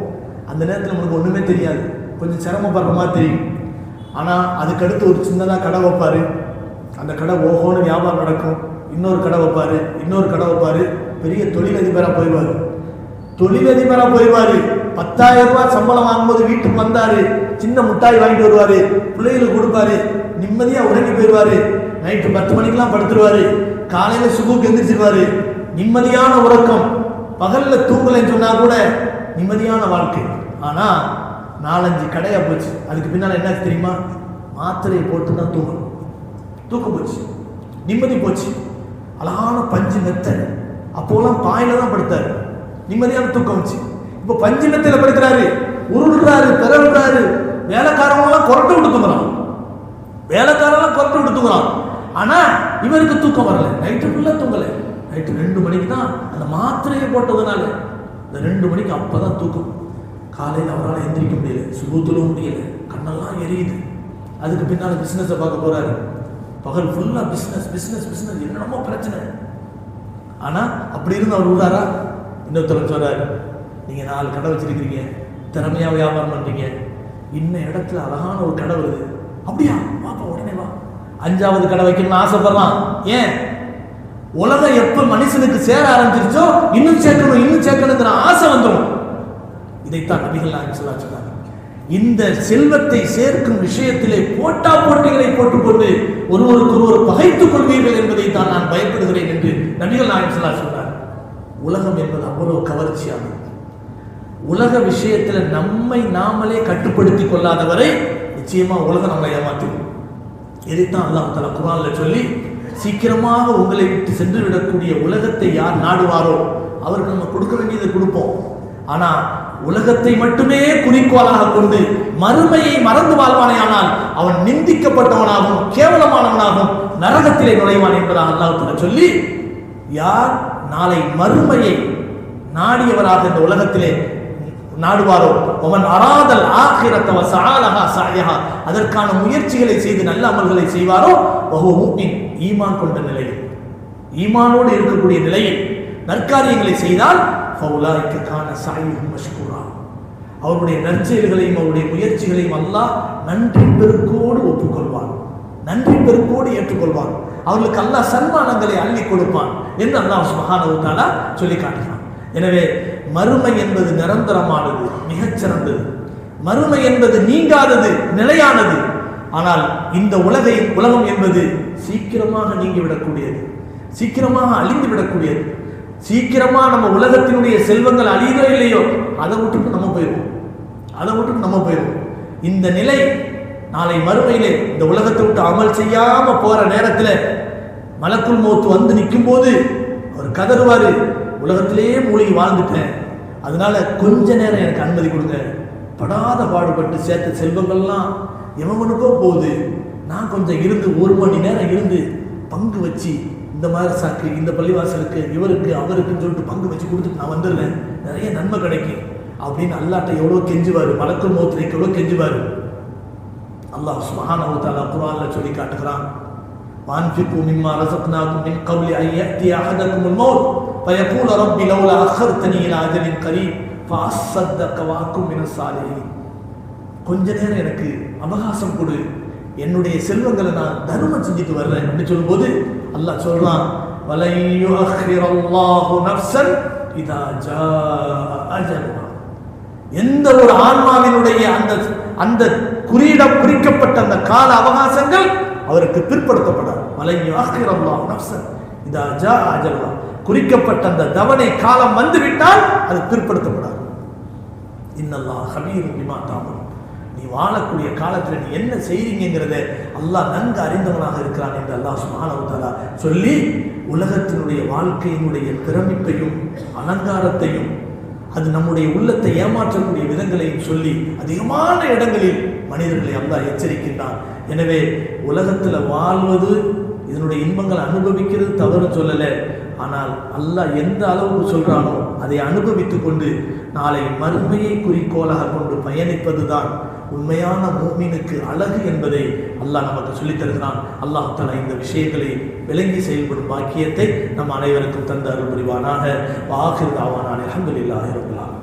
அந்த நேரத்தில் நமக்கு ஒண்ணுமே தெரியாது, கொஞ்சம் சிரமப்படுற மாதிரி தெரியும். ஆனா அதுக்கடுத்து ஒரு சின்னதாக கடை வைப்பாரு, அந்த கடை ஓஹோன்னு வியாபாரம் நடக்கும். இன்னொரு கடை வைப்பாரு, இன்னொரு கடை வைப்பாரு, பெரிய தொழிலதிபராக போயிடுவாரு. தொழிலதிபராக போயிடுவாரு. 10,000 ரூபாய் சம்பளம் வாங்கும்போது வீட்டுக்கு வந்தாரு, சின்ன முட்டாய் வாங்கிட்டு வருவாரு, பிள்ளைகளுக்கு கொடுப்பாரு, நிம்மதியா உறங்கி போயிடுவாரு. நைட்டு 10 மணிக்கெல்லாம் படுத்துருவாரு, காலையில சுபுக்கு எந்திரிச்சிருவாரு. நிம்மதியான உறக்கம், பகல்ல தூங்கலைன்னு சொன்னா கூட நிம்மதியான வாழ்க்கை. ஆனா 4-5 கடையா போச்சு. அதுக்கு பின்னால என்ன தெரியுமா? மாத்திரையை போட்டு தான் தூக்கம் போச்சு, நிம்மதி போச்சு. அழகான பஞ்சு மெத்தை, அப்போலாம் பாயில தான் படுத்தாரு, நிம்மதியான தூக்கம் வச்சு. இப்ப பஞ்சு மெத்தையில படுக்கிறாரு, உருள்றாரு, பிறல்றாரு. வேலைக்காரங்களாம் கொரட்டை விட்டு தூங்குறான், வேலைக்காரெல்லாம் கொரட்டை விட்டு தூங்குறான். ஆனா இவருக்கு தூக்கம் வரல, நைட்டு ஃபுல்லா தூங்கல. நைட்டு 2 மணிக்கு தான் அந்த மாத்திரையை போட்டதுனால இந்த 2 மணிக்கு அப்பதான் தூக்கம். காலையில் அவரால் எந்திரிக்க முடியல, சுபூத்துல முடியல, கண்ணெல்லாம் எரியுது. அதுக்கு பின்னால பிசினஸை பார்க்க போறாரு. பகல் ஃபுல்லா பிசினஸ் பிசினஸ் பிசினஸ், என்னென்னமோ பிரச்சனை. ஆனா அப்படி இருந்து அவர் விடுறாரா? இன்னொருத்தர் சொல்றாரு, நீங்க 4 கடை வச்சிருக்கீங்க, திறமையா வியாபாரம் பண்றீங்க, இன்னும் இடத்துல அழகான ஒரு கடை வருது, அப்படியா வாப்பா உடனே வா. 5வது கடை வைக்கணும்னு ஆசைப்படுறான். ஏன்? உலகம் எப்ப மனுஷனுக்கு சேர ஆரம்பிச்சிருச்சோ இன்னும் சேர்க்கணுங்கிற ஆசை வந்துடும். இதைத்தான் நபிகள் நாயகம் ஸல்லல்லாஹு அலைஹி வஸல்லம் இந்த செல்வத்தை சேர்க்கும் விஷயத்திலே போட்டிகளை போட்டுக்கொண்டு ஒருவருக்கொருவர் பகைத்துக் கொள்வீர்கள் என்பதை தான் நான் பயப்படுகிறேன் என்று நபிகள் நாயகம் ஸல்லல்லாஹு அலைஹி வஸல்லம் சொன்னார். உலகம் என்பது அவ்வளவு கவர்ச்சியானது. உலக விஷயத்துல நம்மை நாமளே கட்டுப்படுத்திக் கொள்ளாதவரை நிச்சயமா உலகம் நம்மளை ஏமாற்றும். இதைத்தான் அல்லாஹ் தஆலா குர்ஆன்ல சொல்லி, சீக்கிரமாக உங்களை விட்டு சென்று விடக்கூடிய உலகத்தை யார் நாடுவாரோ அவருக்கு நம்ம கொடுக்க வேண்டியதை கொடுப்போம். ஆனா உலகத்தை மட்டுமே குறிக்கோளாக கொண்டு மறுமையை மறந்து வாழ்வானேயானால் அவன் நிந்திக்கப்பட்டவனாகவும் கேவலமானவனாகவும் நரகத்திலே நுழைவான் என்பதாக அல்லாஹ் தஆலா சொல்லி, யார் நாளை மறுமையை நாடியவராக இந்த உலகத்திலே நாடுவாரோ, அவன் அராதல் ஆகிரத வ சஆலஹா சஅயஹா, அதற்கான முயற்சிகளை செய்து நல்ல அமல்களை செய்வாரோ, வஹுவ முஃமின், ஈமான் கொண்ட நிலையில், ஈமானோடு இருக்கக்கூடிய நிலையில் நற்காரியங்களை செய்தால் ஃபௌலாயிக கான சஅயுஹும் மஷ்கூரா, அவருடைய நற்செயல்களையும் அவருடைய முயற்சிகளையும் அல்லாஹ் நன்றி பெருக்கோடு ஒப்புக்கொள்வான், நன்றி பெருக்கோடு ஏற்றுக்கொள்வான். அவர்களுக்கு அல்லாஹ் சன்மானங்களை அள்ளி கொடுப்பான் என்று அல்லாஹ் சுப்ஹானஹு வ தஆலா சொல்லி காட்டுகிறான். எனவே மறுமை என்பது நிரந்தரமானது, மிகச்சிறந்தது. மறுமை என்பது நீங்காதது, நிலையானது. ஆனால் இந்த உலகம் என்பது சீக்கிரமாக நீங்கிவிடக்கூடியது, சீக்கிரமாக அழிந்து விடக்கூடியது. சீக்கிரமா நம்ம உலகத்தினுடைய செல்வங்கள் அழியதோ இல்லையோ அதை விட்டுட்டு நம்ம போயிடுவோம். இந்த நிலை நாளை மறுமையிலே இந்த உலகத்தை விட்டு அமல் செய்யாம போற நேரத்தில் மலக்குல் மௌத் வந்து நிற்கும் போது அவர் கதறுவாரு, உலகத்திலேயே மூழ்கி வாழ்ந்துட்டேன், அதனால கொஞ்ச நேரம் எனக்கு அனுமதி கொடுங்க, படாத பாடுபட்டு சேர்த்த செல்வங்கள்லாம் எவனுக்கோ போகுது. நான் கொஞ்சம் இருந்து 1 மணி நேரம் இருந்து பங்கு வச்சு இந்த மாதிரி சாக்கு இந்த பள்ளிவாசலுக்கு இவருக்கு அவருக்குன்னு சொல்லிட்டு பங்கு வச்சு கொடுத்துட்டு நான் வந்துடுறேன், நிறைய நன்மை கிடைக்கும் அப்படின்னு அல்லாட்ட எவ்வளோ கெஞ்சுவார். மலக்குல் மௌத்க்கு எவ்வளோ கெஞ்சுவார். அல்லாஹ் சுப்ஹானஹு வ தஆலா குர்ஆன்ல சொல்லி காட்டுகிறான், வான்ஃபிகு மிம்மா ரஸக்னாகும் மின் கப்லி அன் யஅதிய அஹதகுமுல் மௌத் ஃபயகூல ரப்பி லௌலா அഖர்தனி இலா அஜலின் கரீப் ஃபஅஸ்ஸதக வ அகும் மினஸ் ஸாலிஹீன். கொஞ்ச நேரம் எனக்கு அவகாசம் கொடு, என்னுடைய செல்வங்களை நான் தர்மம் செஞ்சுட்டு வர்றேன் அப்படின்னு சொல்லும்போது அல்லாஹ் சொல்றான், வலை யுஅখিরல்லாஹு நஃப்ஸன் இதா ஜாஅ அஜலுஹா. எந்த ஒரு ஆன்மாவினுடைய அந்த குறியிடம் குறிக்கப்பட்ட அந்த கால அவகாசங்கள் அவருக்கு பிற்படுத்தப்படாது. வலை யுஅখিরல்லாஹு நஃப்ஸன் இதா ஜாஅ அஜலுஹா. குறிக்கப்பட்ட அந்த தவணை காலம் வந்துவிட்டால் அது பிற்படுத்தப்படாது. இன்னல்லாஹ் ஹபீரும் பிமா தஅமலூன். நீ வாழக்கூடிய காலத்தில் நீ என்ன செய்றீங்கிறத அல்லாஹ் நன்கு அறிந்தவனாக இருக்கிறான் என்று அல்லாஹ் சுப்ஹானஹு வ தஆலா சொல்லி உலகத்தினுடைய வாழ்க்கையினுடைய பிரமிப்பையும் அலங்காரத்தையும் அது நம்முடைய உள்ளத்தை ஏமாற்றக்கூடிய விதங்களையும் சொல்லி அதிகமான இடங்களில் மனிதர்களை அல்லாஹ் எச்சரிக்கின்றான். எனவே உலகத்தில் வாழ்வது இதனுடைய இன்பங்களை அனுபவிக்கிறது தவறு சொல்லலை. ஆனால் அல்லாஹ் எந்த அளவுக்கு சொல்றானோ அதை அனுபவித்துக் கொண்டு நாளை மறுமையை குறிக்கோளாக கொண்டு பயணிப்பதுதான் உண்மையான மூமினுக்கு அழகு என்பதை அல்லாஹ் நமக்கு சொல்லித் தருகிறான். அல்லாஹ் தஆலா இந்த விஷயங்களை விளங்கி செயல்படும் பாக்கியத்தை நம் அனைவருக்கும் தந்த அருள் புரிவானாக. வ ஆகிரு தஅவானா அல்ஹம்துலில்லாஹி ரப்பில் ஆலமீன்.